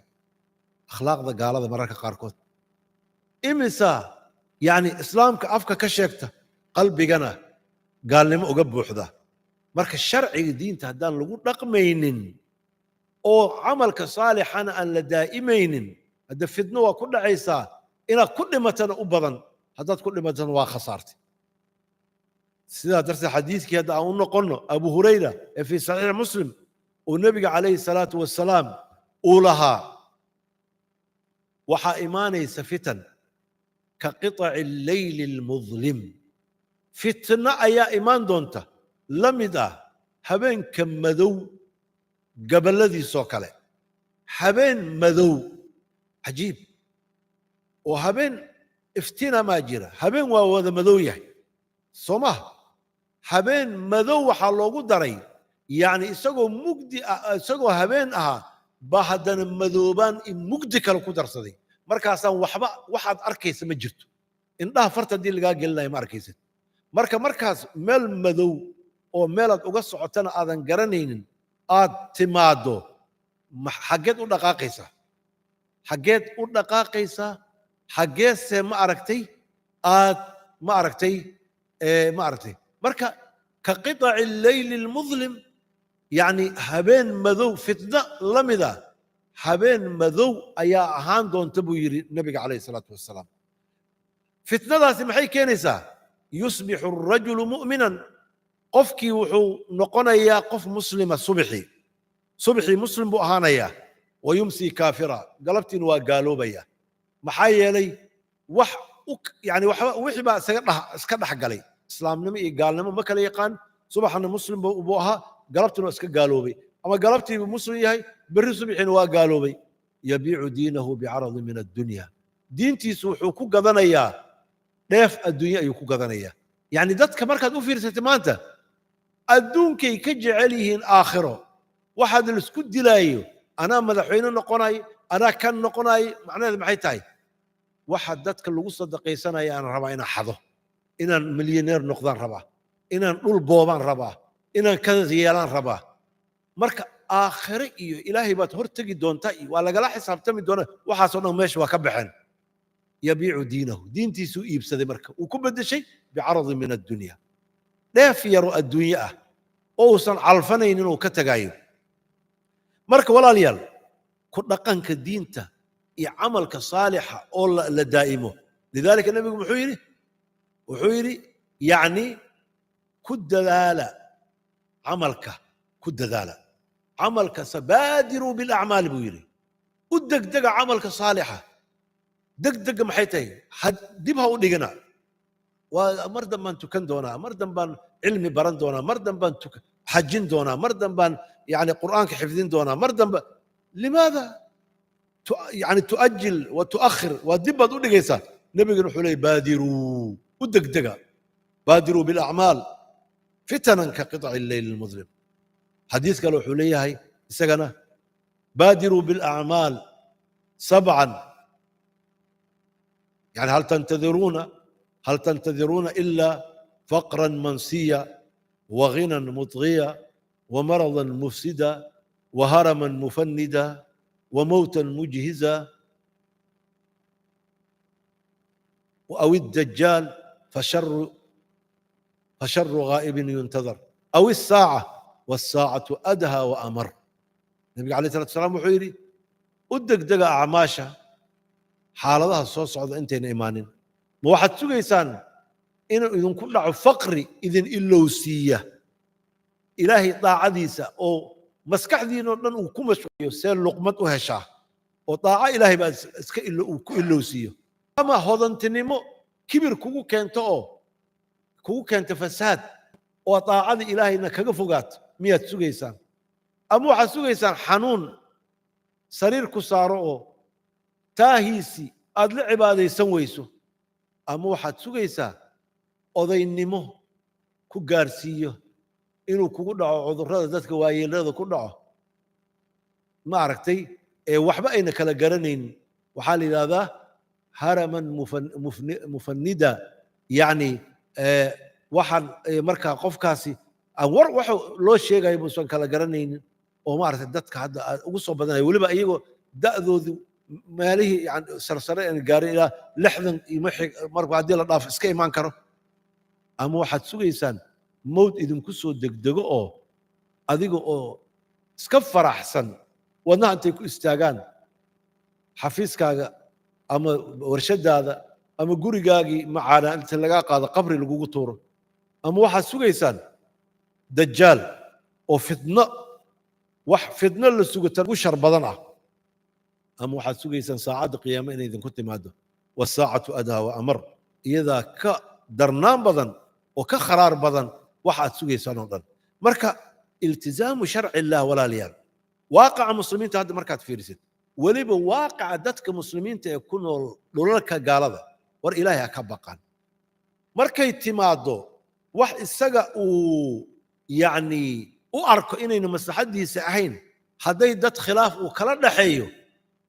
akhlaaqda gaalada mararka qaarkood imisaa yani islaamka afka ka sheegta qalbigana gaalnimo uga buuxda marka sharciga diinta haddaan lagu dhaqmaynin oo camalka saalixana aan la daa'imaynin hadda fitno waa ku dhacaysaa inaad ku dhimatana u badan haddaad ku dhimatana waa khasaartay sidaa darteed xadiiskii hadda aan u noqonno abu hurayra ee fii saxiix muslim uu nebiga calayhi salaatu wassalaam uu lahaa waxaa imaanaysa fitan ka qiطaci alleyli almudlim fitno ayaa imaan doonta la mid ah habeenka madow gabaladiisoo kale habeen madow cajiib oo habeen iftiina maa jira habeen waa wada madow yahay soo maha habeen madow waxaa loogu daray yani isagoo mugdi ah isagoo habeen ahaa baa haddana madoobaan in mugdi kale ku darsaday markaasaan waxaad arkaysa ma jirto indhaha farta haddii lagaa gelinayo ma arkaysid markaas meel madow oo meelaad uga socotana aadan garanaynin aad timaado xaggeed u dhaqaaqaysaa xaggeese ma aragtay marka ka qiطaci alleyli almudlim يعني هبين مذو فتنة لمدة هبين مذو أيا أهان دون تبو يري النبي عليه الصلاة والسلام فتنة ذات محي كنسة يصبح الرجل مؤمنا قفكي وحو نقنا يا قف مسلم صبحي مسلم بؤهانيا ويمسي كافرا قلبتين وقالوا بيا محايا لي يعني وحي بقى اسكدح حق لي اسلام نمي قال نمو ما كلا يقان صبح انا مسلم بوها قلبتين اسك قالوا بي اما قلبتي مسلم ياهي بري صبحين وقالوا بي يبيع دينه بعرض من الدنيا دينتي سوحو كو قدنيا ديف الدنيا يكو قدنيا يعني دتك مركز وفيرست مانتا adduunkay ka jecel yihiin aakhiro waxaad la isku dilaayo anaa madaxweyne noqonay anaa kan noqonay macnaheedu maxay tahay waxa dadka lagu sadaqaysanaya aan rabaa inaan xado inaan milyaneer noqdaan rabaa inaan dhul boobaan rabaa inaan kada yeelaan rabaa marka aakhire iyo ilaahay baad hortagi doontaa waa lagala xisaabtami doonaa waxaasoo dhan meesha waa ka baxeen yabiicu diinahu diintiisuu iibsaday marka uu ku bedeshay bicaradi min addunya dheef yaro adduunye ah oo uusan calfanayn inuu ka tagaayo marka walaalayaal ku dhaqanka diinta iyo camalka saalixa oo la daa'imo lidaalika nabigu wuxuu yidhi yacni ku dadaala camalka sabaadiruu bilacmaal buu yidhi u degdega camalka saalixa degdega maxay tahay dib ha u dhigina ومر دم تكن دونا مر دم بان علمي بران دونا مر دم بان حجين دونا مر دم بان يعني قرآن حفظين دونا مر دم لماذا يعني تؤجل وتؤخر ودب دون جيسا نبي يقول لي بادروا ودق بادروا بالأعمال فتنا كقطع الليل المظلم حديث قالوا حولي هاي سجنة بادروا بالأعمال 7 يعني هل تنتظرون إلا فقرا منسيا وغنى مطغيا ومرضا مفسدا وهرما مفندا وموتا مجهزا أو الدجال فشر غائب ينتظر أو الساعة والساعة أدهى وأمر النبي عليه الصلاة والسلام وحيري ودق أعماشا حالتها صوص أنتين إيمانين ma waxaad sugaysaan inuu idinku dhaco faqri idin ilowsiiya ilaahay daacadiisa oo maskaxdiinoo dhan uu ku mashquuliyo see luqmad u heshaa oo daaco ilaahay baa uu ku ilowsiiyo ama hodantinimo kibir kugu keento fasaad oo daacada ilaahayna kaga fogaato miyaad sugaysaan ama waxaad sugaysaan xanuun sariir ku saaro oo taahiisi aad la cibaadaysan weyso ama waxaad sugaysaa odaynimo ku gaarsiiyo inuu kugu dhaco cudurrada dadka waayeelada ku dhaco ma aragtay waxba ayna kala garanaynin waxaa la yidhahdaa haraman mufannida yacni waxaan markaa qofkaasi waxa loo sheegayo muusan kala garanaynin oo maaragtay dadka hadda ugu soo badanaya weliba iyagoo da'doodu meelihii yani sarsare aan gaarin ilaa 60 marka haddii la dhaafo iska imaan karo ama waxaad sugaysaan mowd idinku soo degdego oo adiga oo iska faraxsan wadnaha intay ku istaagaan xafiiskaaga ama warshadaada ama gurigaagii macaana inta lagaa qaado qabri lagugu tuuro ama waxaad sugaysaan dajaal oo fitno la sugata ugu shar badan ah ama waxaad sugaysaan saacadda qiyaamo inay idinku timaado wasaacatu adaa wa amar iyadaa ka darnaan badan oo ka kharaar badan waxaad sugaysaan oo dhan marka iltizaamu sharci illah walaalayaal waaqaca muslimiinta hadda markaad fiirisid weliba waaqaca dadka muslimiinta ee ku nool dhulalka gaalada war ilaahay ha ka baqaan markay timaado wax isaga uu yacni u arko inayna maslaxadiisa ahayn hadday dad khilaaf uu kala dhaxeeyo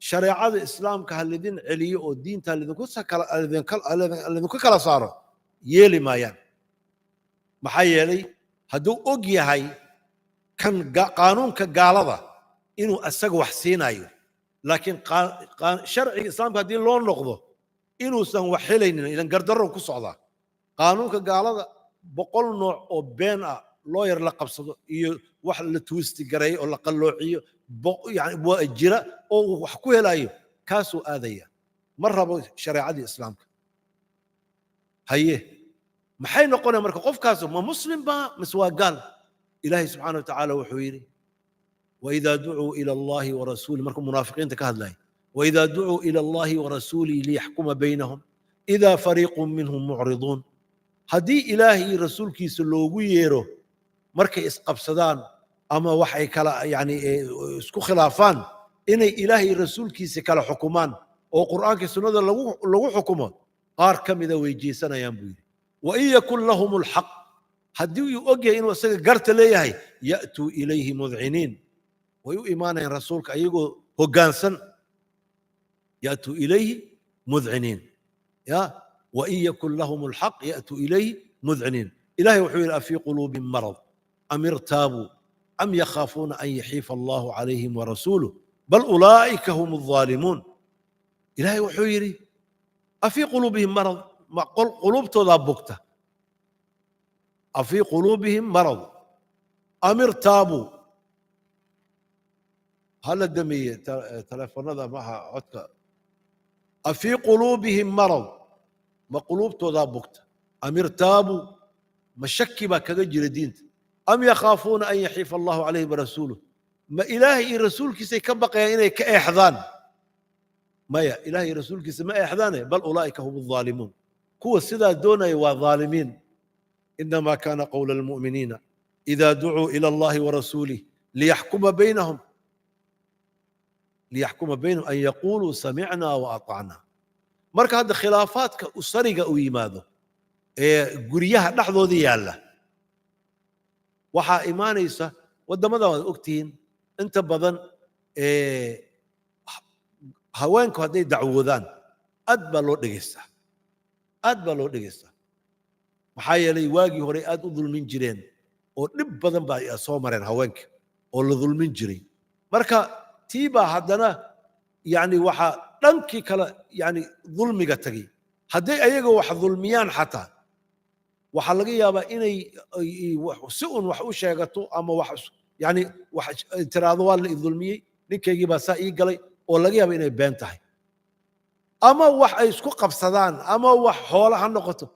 shareecada islaamka ha lidin celiyo oo diinta lidinku kala saaro yeeli maayaan maxaa yeelay hadduu og yahay kan qaanuunka gaalada inuu asaga wax siinayo laakiin sharciga islaamka haddii loo noqdo inuusan wax helaynin ilan gardarrow ku socdaa qaanuunka gaalada 100 nooc oo been ah loo yar la qabsado iyo wax la twisti garay oo la qalloociyo yani waa jira oo wax ku helayo kaasuu aadaya ma rabo shareecadii islaamka haye maxay noqonaya marka qofkaas ma muslim ba mise waa gaal ilaahay subxaanahu watacaala wuxuu yidhi وإذا دعوا إلى الله ورسوله مركم منافقين تكهدلاي وإذا دعوا إلى الله ورسوله ليحكم بينهم إذا فريق منهم معرضون هدي إلهي رسول كيس اللوغو ييرو مركي إسقبسدان أما وحي كلا يعني اسكو خلافان إني إلهي رسول كيس كلا حكمان أو قرآن كيس نظر لغو حكمان قار كم إذا ويجيسنا ينبوي وإن يكن لهم الحق هدي يؤجي إنو قرت ليهي يأتوا إليه مذعنين ويو إيمانا رسولك أيقو هقانسن يأتوا إليه مذعنين يا وإن يكن لهم الحق يأتوا إليه مذعنين إلهي وحيل أفي قلوبهم مرض أم ارتابوا أم يخافون أن يحيف الله عليهم ورسوله بل أولئك هم الظالمون إلهي وحيري أفي قلوبهم مرض ما قلوب تضابكته أفي قلوبهم مرض أم ارتابوا هل الدمية تلفون هذا معها عدك أفي قلوبهم مرض ما قلوب تضابكت أم ارتابوا ما شكبا كجر دين أم يخافون أن يحيف الله عليه برسوله ما إلهي رسولك سيكبق إليه كإحذان ما يا إلهي رسولك سما إحذانه بل أولئك هم الظالمون كو السدا دون وظالمين إنما كان قول المؤمنين إذا دعوا إلى الله ورسوله ليحكم بينهم أن يقولوا سمعنا وأطعنا مركا هذا خلافات كأسرق ويماذا قريها نحظو ذي الله وحا إيمانيسا ودما ذا أكتين انت بضن هوانكو هذي دعوذان أدبا لو دقيستا محايا لي واقي هوري أد ظلمين جرين ونب بضن با صومرين هوانك أو ظلمين جرين مركا تيبا هدنا يعني وحا دنكي كلا يعني ظلمي تغي هدي ايغا وح ظلميان حتى وحا لغا يابا اني سئون وح او شيغتو اما وح يعني وح تراado waa la ظلميي ninkaygi ba saa ii galay oo laga yaabo inay been tahay ama wax ay isku qabsadaan ama wax xoolaha noqoto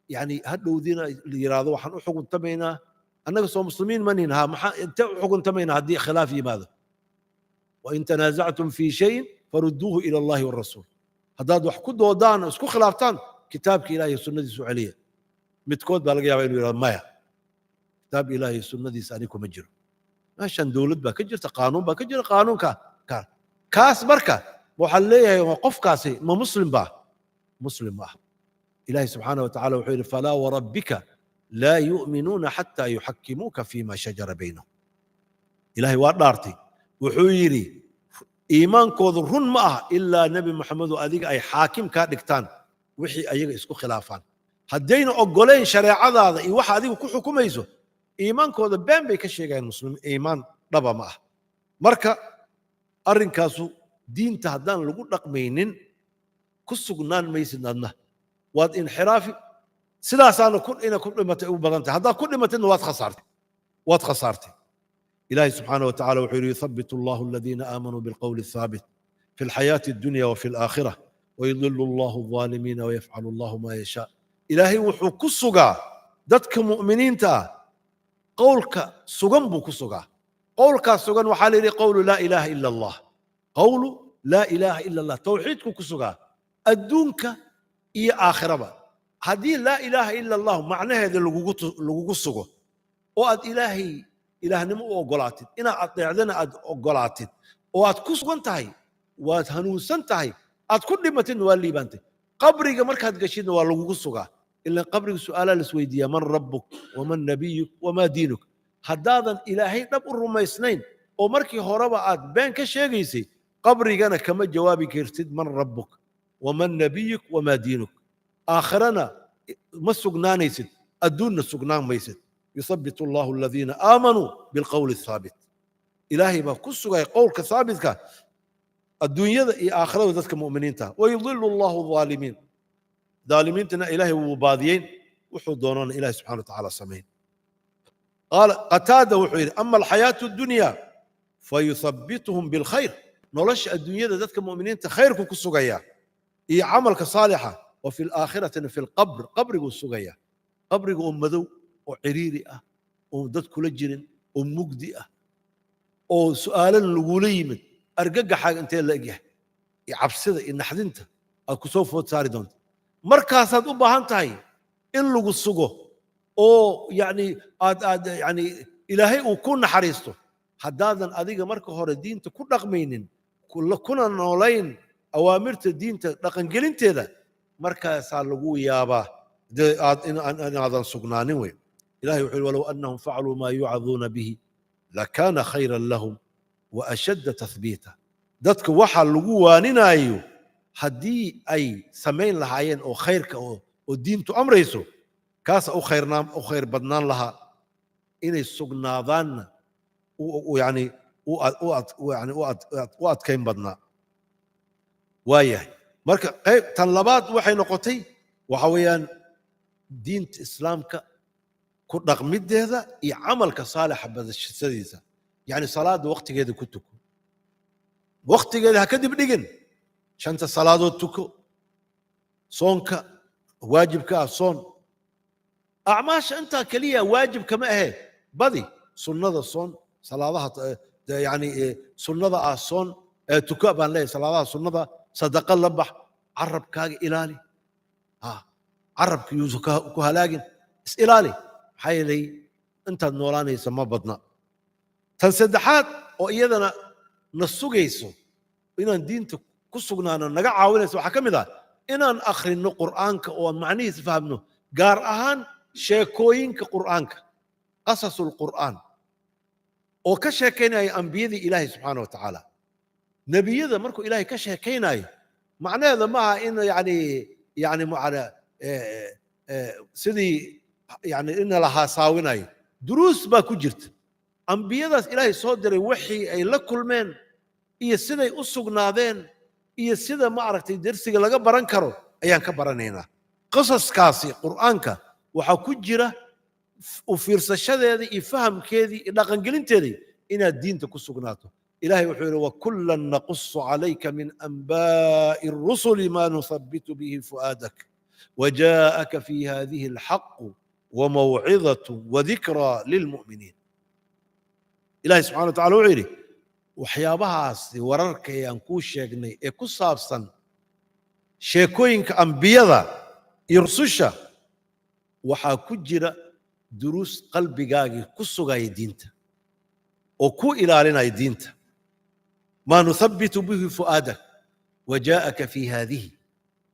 yani hadhowdina yiraado waxaan u xukuntameynaa annaga soo muslimiin manina ha inta u xukuntameynaa hadii khilaaf yimaado وإن تنازعتم في شيء فردوه إلى الله والرسول هذا وحكو دودان اسكو خلافتان كتابك إلهي السنة دي سعلية متكود بالغي يا مايا كتاب إلهي السنة دي سانيكو مجر عشان دولد باكجر قانون باكجر قانون كاس بركة وحليه وقف كاسي ما مسلم با إلهي سبحانه وتعالى وحير فلا وربك لا يؤمنون حتى يحكموك فيما شجر بينهم إلهي وارنارتي wuxuu yiri iimaankoodu run ma aha ilaa nabi maxamed oo adiga ay xaakim ka dhigtaan wixii ayaga isku khilaafaan hadayna ogoleen shareecadaada iyo waxa adiga ku xukumayso iimaankooda been bay ka sheegayaan muslimiin iimaan dhaba ma ah marka arinkaasu diinta hadaan lagu dhaqmaynin ku sugnaan maysidna waad inxiraafi sidaasaana ku dhimatay u badan tahay hadaa ku dhimatayna waad khasaartay إلهي سبحانه وتعالى وحير يثبت الله الذين آمنوا بالقول الثابت في الحياة الدنيا وفي الآخرة ويضل الله الظالمين ويفعل الله ما يشاء إلهي وحو كسوغا دتك مؤمنين تا قولك سوغن بو كسوغا قولك سوغن وحالي قول لا إله إلا الله قول لا إله إلا الله توحيدك كسوغا الدونك إي آخرة هذه لا إله إلا الله معناها هذا لغو كسوغا وأد إلهي ilaahnimo u ogolaatid inaad adeecdana aad ogolaatid oo aad ku sugan tahay waad hanuunsan tahay aad ku dhimatidna waa liibantay qabriga markaad gashidna waa lagugu sugaa ilaa qabriga su'aalaha la isweydiiyaa man rabbuk waman nabiyuk wamaa diinuk haddaadan ilaahay dhab u rumaysnayn oo markii horeba aad been ka sheegaysay qabrigana kama jawaabi kartid man rabbuk waman nabiyuk wamaa diinuk aakhirana ma sugnaanaysid adduunna sugnaan maysid يثبت الله الذين آمنوا بالقول الثابت إلهي ما كسوا قولك ثابت الدنيا آخرة ذاتك مؤمنين ويضل الله الظالمين ظالمين تنا إلهي وباذيين وحضونون إلهي سبحانه وتعالى سمين قال قتادة وحير أما الحياة الدنيا فيثبتهم بالخير نولش الدنيا ذاتك مؤمنين تخيرك كسوغيا إي عملك صالحة وفي الآخرة في القبر قبر كسوغيا قبر أمدو وعريري ودد كل جرين ومجدئة أو سؤالا لغوليمت أرجع حاجة أنت لاقيها عبسده إن حدنت أكو سوف تصاري دونت مركز هذا أبهانتهاي إن لغو السجو أو يعني يعني إلهي وكون حريصته حدادا أديك مركز هور الدين تكون رقمين كنا نولين أوامر الدين تلقن جلين تدا مركز لغو يابا إن هذا سجناني وين إلهي يقول ولو أنهم فعلوا ما يوعظون به لكان خيرا لهم وأشد تثبيتا dadka waxa lagu waaninayo hadii ay sameyn lahaayeen oo khayrka oo diintu amrayso kaas oo khayr badnaan laha inay sugnaadaan oo yani oo adkayn badnaa waayahay marka qayb tan labaad waxay noqotay waxa weeyaan diinta islaamka ku dhaqmideeda iyo amalka saalixa badashadiisa yani salaada waqtigeeda ku tuko waqtigeeda ha kadib dhigin shanta salaadood tuko soonka waajibka ah soon acmaasha inta kaliya waajibka ma ahe badi sunnada soon salaadaha yani sunnada ah soon tuko baan leeyahay salaadaha sunnada sadaqa la bax carabkaaga ilaali carabka yuusu ku halaagin is ilaali maxaa yeelay intaad noolaanaysa ma badna tan saddexaad oo iyadana نسوغيسو إنان دينتو كسوغنانا نغا عاونيسو waxaa kamid ah inaan akhrino quraanka oo macnihiisa fahamno gaar ahaan sheekooyinka quraanka qasasul quraan oo ka sheekeynaya anbiyada ilaahay subhanahu wa ta'ala nabiyada markuu ilaahay ka sheekeynayo macnaheedu ma aha in yani mu'ala sidii yani in la hasaawinayo duruus baa ku jirta anbiyadaas ilaahay soo diray wixii ay la kulmeen iyo siday u sugnaadeen iyo sida ma aragtay darsiga laga baran karo ayaan ka baranaynaa qasaskaasi quraanka waxa ku jira u fiirsashadeeda iyo fahamkeedii iyo dhaqangelinteedii inaad diinta ku sugnaato ilaahay wuxuu yidhi wa kullan naqussu calayka min anbaa'i rusuli ma nuthabbitu bihi fu'aadak وجاءك في هذه الحق وموعظة وذكرى للمؤمنين إلهي سبحانه وتعالى وعيري وحيابهاس وررك ينكو شيغني اكو صابسن شيكوينك انبيادا يرسوشا وحا كجرا دروس قلبيغاغي كسوغاي دينتا وكو الالينا دينتا ما نثبت به فؤادك وجاءك في هذه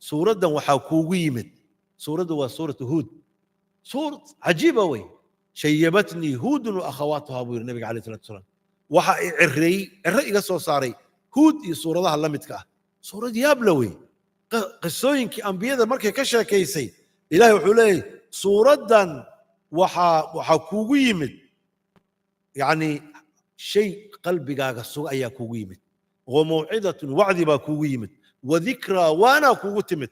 سورة وحا كوغو يمد سورة وسورة هود سورة عجيبة وي شيبتني هود واخواتها ابو النبي عليه الصلاه والسلام waxa cirri iga soo saaray huud iyo suuradaha la midka ah suurad yaablawi qisooyinkii anbiyada markay ka sheekaysay ilaahay wuxuu leeyahay suuradan waxa kuugu yimid yani shay qalbigaaga sug ayaa kuugu yimid oo mawcidatun wacdi baa kuugu yimid wa dhikra waana kuugu timid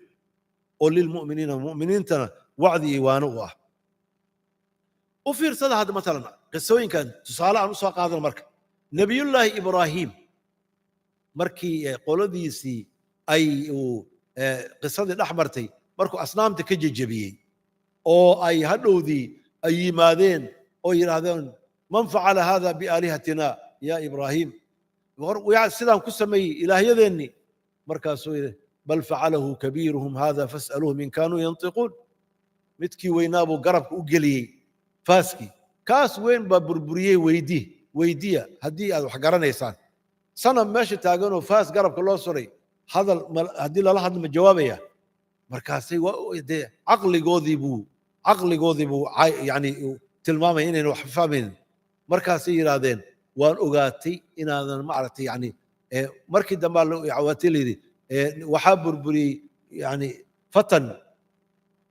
oo lilmu'miniina mu'miniintana wacdi waana u ah u fiirsada hadda maalan qisooyinkan tusaale aan u soo qaadan marka nabiyullaahi ibraahim markii qoladiisii ay qisadii dhex martay markuu asnaamta ka jejebiyey oo ay hadhowdii ay yimaadeen oo yidhaahdeen man facala hada biaalihatina ya ibraahim sidaan ku sameeyey ilaahyadeenni markaasuu yidhi bal facalahu kabiiruhum hada fas'aluuhum in kaanuu yantiquun midkii weynaa buu garabka u geliyey faaskii kaas weyn baa burburiyey weydiya haddii aad wax garanaysaan sanam meesha taaganoo faas garabka loo suray hadal haddii lala hadlo ma jawaabaya markaasay dee caqligoodii buu yani tilmaamaya inayna wax fahmaynin markaasay yidhaahdeen waan ogaatay inaadan maaragtay yani markii dambe waatay layidhi waxaa burburiyey yani fatan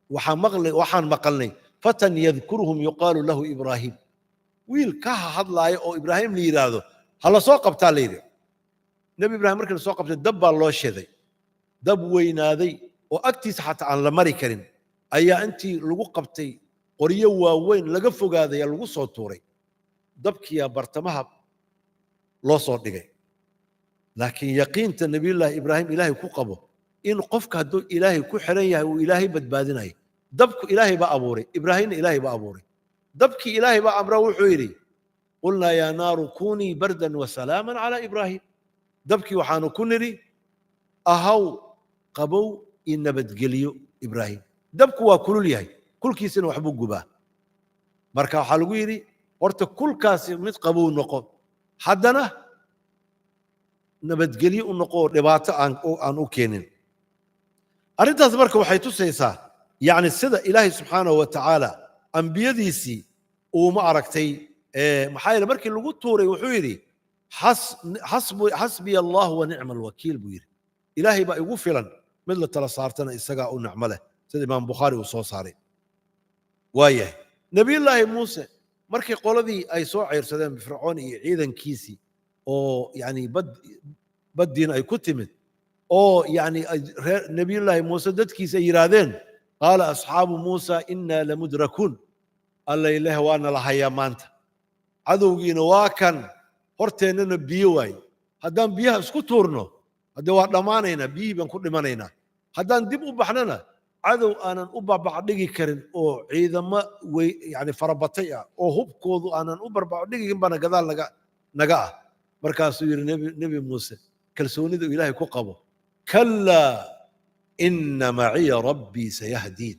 waxaan maqalnay fatan yadkuruhum yuqaalu lahu ibraahim wiil ka hadlaaya oo ibraahim la yidhaahdo ha la soo qabtaa la yidhi nebi ibraahim markii la soo qabtay dab baa loo shiday dab weynaaday oo agtiisa xataa aan la mari karin ayaa intii lagu qabtay qoryo waaweyn laga fogaaday lagu soo tuuray dabkiyaa bartamaha loo soo dhigay laakiin yaqiinta nabiyullaahi ibraahim ilaahay ku qabo in qofka hadduu ilaahay ku xiran yahay uu ilaahay badbaadinayo dabku ilaahay baa abuuray ibraahimna ilaahay baa abuuray dabkii ilaahay baa amra wuxuu yidhi qulnaa yaa naaru kunii bardan wasalaaman calaa ibraahim dabkii waxaanu ku nidhi ahaw qabow iyo nabadgeliyo ibraahim dabku waa kulul yahay kulkiisina waxbuu gubaa marka waxaa lagu yidhi horta kulkaasi mid qabow noqo haddana nabadgelyo u noqo oo dhibaato aan u keenin arrintaas marka waxay tusaysaa yacni sida ilaahay subxaanahu wa tacaala ambiyadiisii uu ma aragtay maxaa yeele markii lagu tuuray wuxuu yidhi xasbiya allahu wa nicma alwakiil buu yidhi ilaahay baa igu filan mid la tala saartana isagaa u nicmo leh sida imaam bukhaari uu soo saaray waayahay nebiyullaahi muuse markii qoladii ay soo ceyrsadeen fircoon iyo ciidankiisii oo yani baddiina ay ku timid oo yani nebiyullaahi muuse dadkiisa ay yidhaahdeen qaala asxaabu muusa innaa lamudrakuun alla ilaah waana la hayaa maanta cadowgiina waa kan horteennana biyo waaye haddaan biyaha isku tuurno haddee waa dhammaanaynaa biyihii baan ku dhimanaynaa haddaan dib u baxnana cadow aanan u barbacdhigi karin oo ciidamo yani farabatay ah oo hubkoodu aanan u barbacdhigin bana gadaal naga ah markaasuu yidhi nebi muuse kalsoonida uu ilaahay ku qabo kallaa ina maciya rabbii sayahdiin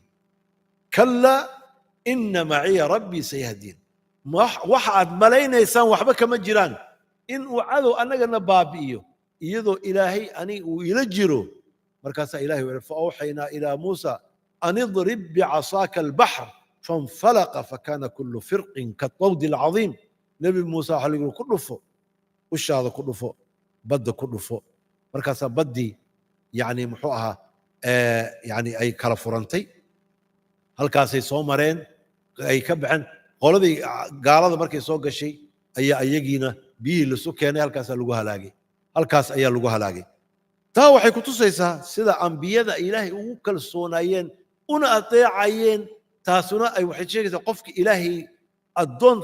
kallaa ina maciya rabbii sayahdiin waxa aad malaynaysaan waxba kama jiraan in uu cadow annagana baabi'iyo iyadoo ilaahay aniga uu ila jiro markaasaa ilahay wuxuu faawxaynaa ilaa muusa an idrib bicasaaka albaxr fainfalaqa fakana kullu firqin katawdi alcadiim nebi muuse waxaa lagu ku dhufo ushaada ku dhufo badda ku dhufo markaasaa baddii yani muxuu ahaa yani ay kala furantay halkaasay soo mareen ay ka baxeen qoladii gaalada markay soo gashay ayaa iyagiina biyihii lasu keenay halkaasaa lagu halaagay halkaas ayaa lagu halaagay taa waxay ku tusaysaa sida ambiyada ilaahay ugu kalsoonaayeen una adeecayeen taasuna ay waxay sheegaysaa qofka ilaahay addoon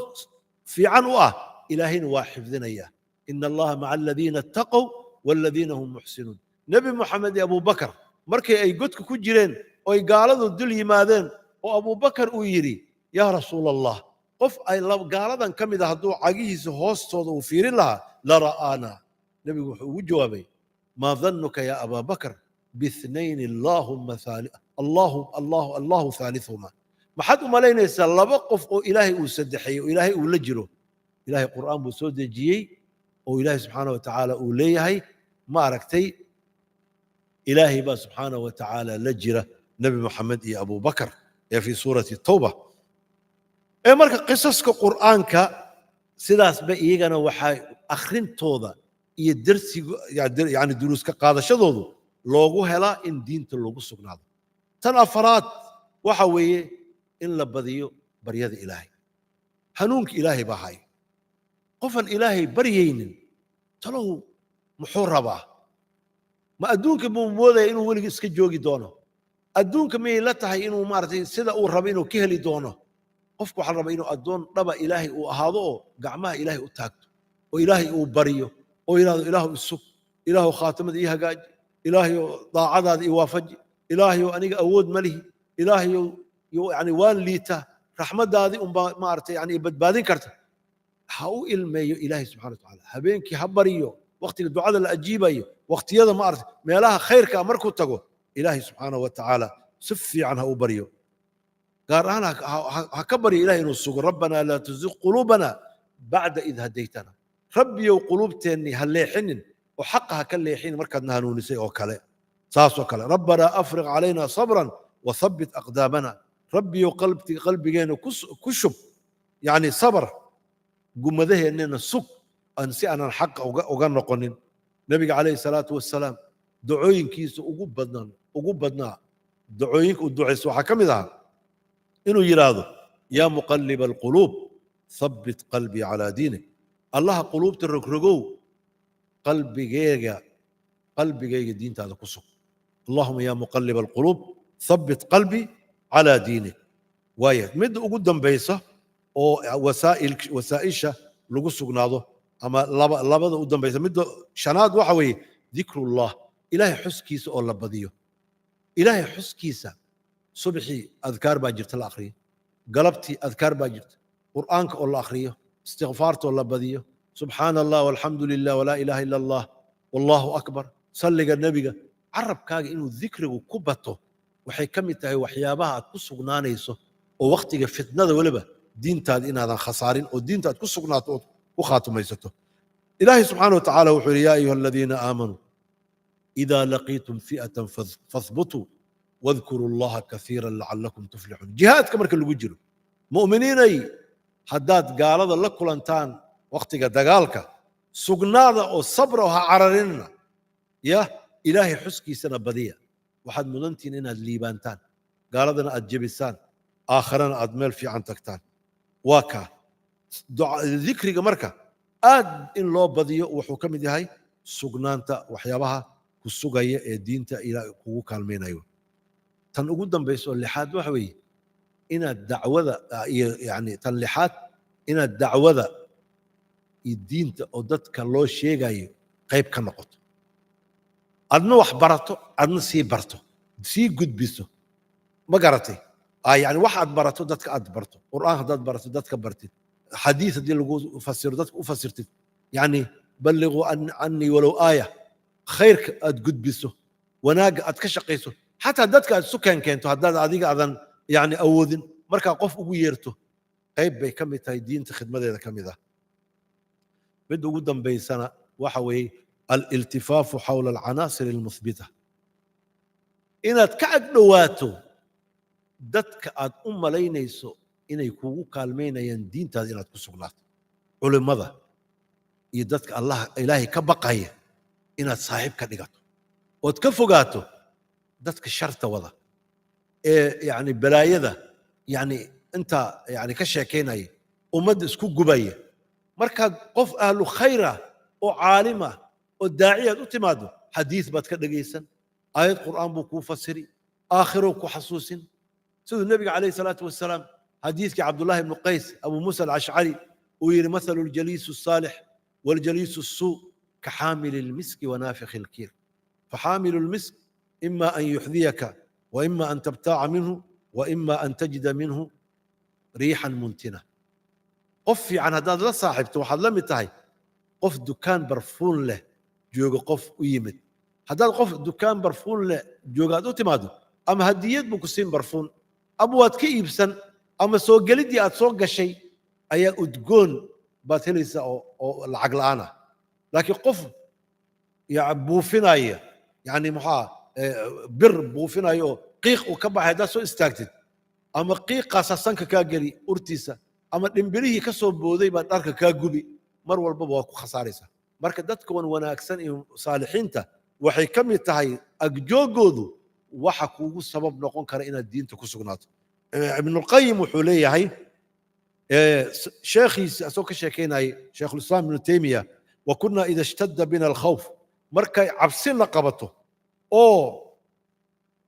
fiican u ah ilaahayna waa xifdinaya ina allaha maca aladiina attaqow waaladiina hum muxsinuun nebi moxamed iyo abubakar markay ay godka ku jireen oo ay gaaladu dul yimaadeen oo abubakar uu yidhi yaa rasuula allah qof ay gaaladan ka mid a hadduu cagihiisa hoostooda uu fiirin lahaa la ra'aana nebigu wuxuu ugu jawaabay maa danuka ya abaa bakr biithnayn allahu thaalithumaa maxaad u malaynaysaa laba qof oo ilaahay uu saddexeeyey oo ilaahay uu la jiro ilaahay qur'aan buu soo dejiyey oo ilaahay subxaana wa tacaala uu leeyahay ma aragtay ilaahay baa subxaana wa tacaala la jira nebi moxamed iyo abubakar ee fii suurati tawba ee marka qisaska qur'aanka sidaasba iyagana waxaa akhrintooda iyo darsiga yani duruuska qaadashadoodu loogu helaa in diinta loogu sugnaado tan afaraad waxa weeye in la badiyo baryada ilaahay hanuunka ilaahay baa haya qofan ilaahay baryaynin talow muxuu rabaa ma adduunka buu moodaya inuu weligii iska joogi doono adduunka miyay la tahay inuu maaragtay sida uu rabo inuu ka heli doono qofku waxaa la rabaa inuu addoon dhaba ilaahay uu ahaado oo gacmaha ilaahay u taagto oo ilaahay uu baryo oo yidhahdo ilaahu isug ilaahu khaatamada ii hagaaji ilaahayo daacadaada ii waafaji ilaahayo aniga awood ma lihi ilaahayo yani waan liitaa raxmaddaadii unbaa maaragtay yani badbaadin karta ha u ilmeeyo ilaahay subxana wa tacaala habeenkii ha baryo waqtiga ducada la ajiibayo waqtiyada maaragtay meelaha khayrka markuu tago ilaahay subxaana wa tacaala si fiican ha u baryo gaar ahaan ha ka baryo ilahay inuu sugo rabbanaa laa tuziq quluubana bacda id hadaytana rabbiyow quluubteennii ha leexinin oo xaqa ha ka leexinin markaadna hanuunisay oo kale saasoo kale rabbanaa afriq calayna sabran wathabbit aqdaamana rabbiyow qalbigeena ku shub yani sabr gumadaheennana sug aan si aanan xaqa uga noqonin nabiga calayhi salaatu wasalaam ducooyinkiisa ugu badnaa ducooyinka uu ducaysa waxaa ka mid ahaa inuu yidhaahdo yaa muqalliba alquluub thabbit qalbii calaa diinik allaha quluubta rogrogow qalbigayga diintaada ku sug allahuma yaa muqalliba alquluub thabbit qalbii calaa diinik وايد مد ugu dambaysa oo wasaaisha lagu sugnaado ama labada u dambaysa mid shanaad waxa weeye dhikrullah ilaahay xuskiisa oo la badiyo ilaahay xuskiisa subxi adkaar baa jirta la akhriyo galabtii adkaar baa jirta quraanka oo la akhriyo istighfaarta oo la badiyo subhanallah walhamdulillah wala ilaha illa allah wallahu akbar salliga nabiga carabkaaga inuu dhikrigu ku bato waxay ka mid tahay waxyaabaha aad ku sugnaanayso oo waqtiga fitnada waliba diintaada inaadan khasaarin oo diintaad ku sugnaato oo ku khaatumaysato ilaahay subxaanahu wa tacaala wuxuu yidhi yaa ayuha aladiina aamanuu idaa laqiitum fi'atan fahbutuu wadkuruu allaha kaiiran lacalakum tuflixuun jihaadka marka lagu jiro mu'miniinay haddaad gaalada la kulantaan waqtiga dagaalka sugnaada oo sabra oo ha cararinna ya ilaahay xuskiisana badiya waxaad mudantihiin inaad liibaantaan gaaladana aad jebisaan آخرنا أدمل في عن تكتان واكا ذكرك مركا آد إن لو بديو وحكم دي هاي سجنانتا وحيابها كسجية دينتا إلى كوو كالمين أيوه تنقدم بيسول لحاد وحوي إن الدعوة يعني تنلحات إن الدعوة الدين تأودت كالله شيء جاي قيب كنقط أدنو أخبرته أدنو سي برته سي جود بيسو ما قرأتي يعني واحد برته دتك أدبرته قرآن هذا برته دتك برتي حديث دي اللي أفسر دتك أفسرت يعني بلغوا عني ولو آية خير أتجد بيسو وناق أتكشقيسو حتى دتك السكان كنتو هذا عادي أذن يعني أوذن مركا قف ويرتو قيب بكم تايدين تخدم هذا كم ذا بده قدام بين سنة وحوي الالتفاف حول العناصر المثبتة إن تكعد نواتو dadka aad u malaynayso inay kugu kaalmeynayaan diintaada inaad ku sugnaato culimada iyo dadka allah ilaahay ka baqaya inaad saaxiib ka dhigato ood ka fogaato dadka sharta wada ee yani balaayada yani inta yani ka sheekeynaya ummadda isku gubaya markaad qof ahlu khayra oo caalima oo daaciyaad u timaado xadiis baad ka dhagaysan aayad qur'aan buu kuu fasiri aakhiro ku xasuusin سيد النبي عليه الصلاة والسلام حديث عبد الله بن قيس أبو موسى الأشعري وير مثل الجليس الصالح والجليس السوء كحامل المسك ونافخ الكير فحامل المسك إما أن يحذيك وإما أن تبتاع منه وإما أن تجد منه ريحا منتنة قفي عن هذا لا صاحبته وحد لم يتهي قف دكان برفون له جوج قف ويمد هذا قف دكان برفون له جوجادو تمادو أما هديت بكسين برفون أبوات كيبسن أما سو جلدي أتصوغ شيء أي أدقون باتليس أو العقل أنا لكن قف يعني بوفناية يعني محا بر بوفنايو قيق وكبع هذا سو استاكتد أما قيق قاسسان كاجري أرتيسا أما الإمبريه كسو بودي باتارك كاجوبي مر البابا وكو خساريسا مركدتك وناكسن صالحين تا وحي كم يتهي أجوجودو waxa kuugu sabab noqon kara inaad diinta ku sugnaato ibn al-qayyim wuxuu leeyahay sheekhiisa asoo ka sheekeynay sheekh al-islam ibn taymiya wa kunna idha ishtadda bina al-khawf markay cabsin la qabato oo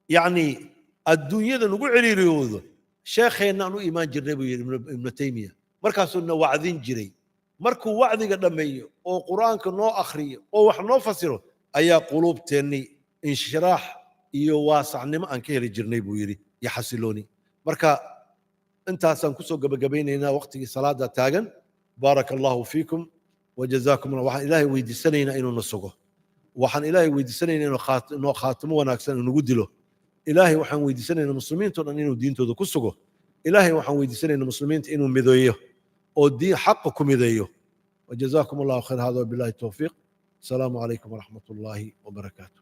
yani adduunyada nagu ciriiriyoodo sheekheena aanu iimaan jirnay buu yiri ibn taymiya markaasuu na wacdin jiray markuu wacdiga dhameeyo oo quraanka noo akhriyo oo wax noo fasiro ayaa quluubteeni inshiraax iyo waasacnimo aan ka heli jirnay buu yiri ya xasilooni marka intaasaan ku soo gabagabaynaynaa waqtigii salaada taagan barakallahu fiikum wajazaakum allah waxaan ilaahay weydiisanaynaa inuu na sugo waxaan ilaahay weydiisanaynaa inuu khaatimo wanaagsan nagu dilo ilaahay waxaan weydiisanaynaa muslimiinta dhan inuu diintooda ku sugo ilaahay waxaan weydiisanaynaa muslimiinta inuu mideeyo oo diin xaq ku mideeyo wajazaakum allah khayr hada billahi tawfiiq السلام عليكم ورحمة الله وبركاته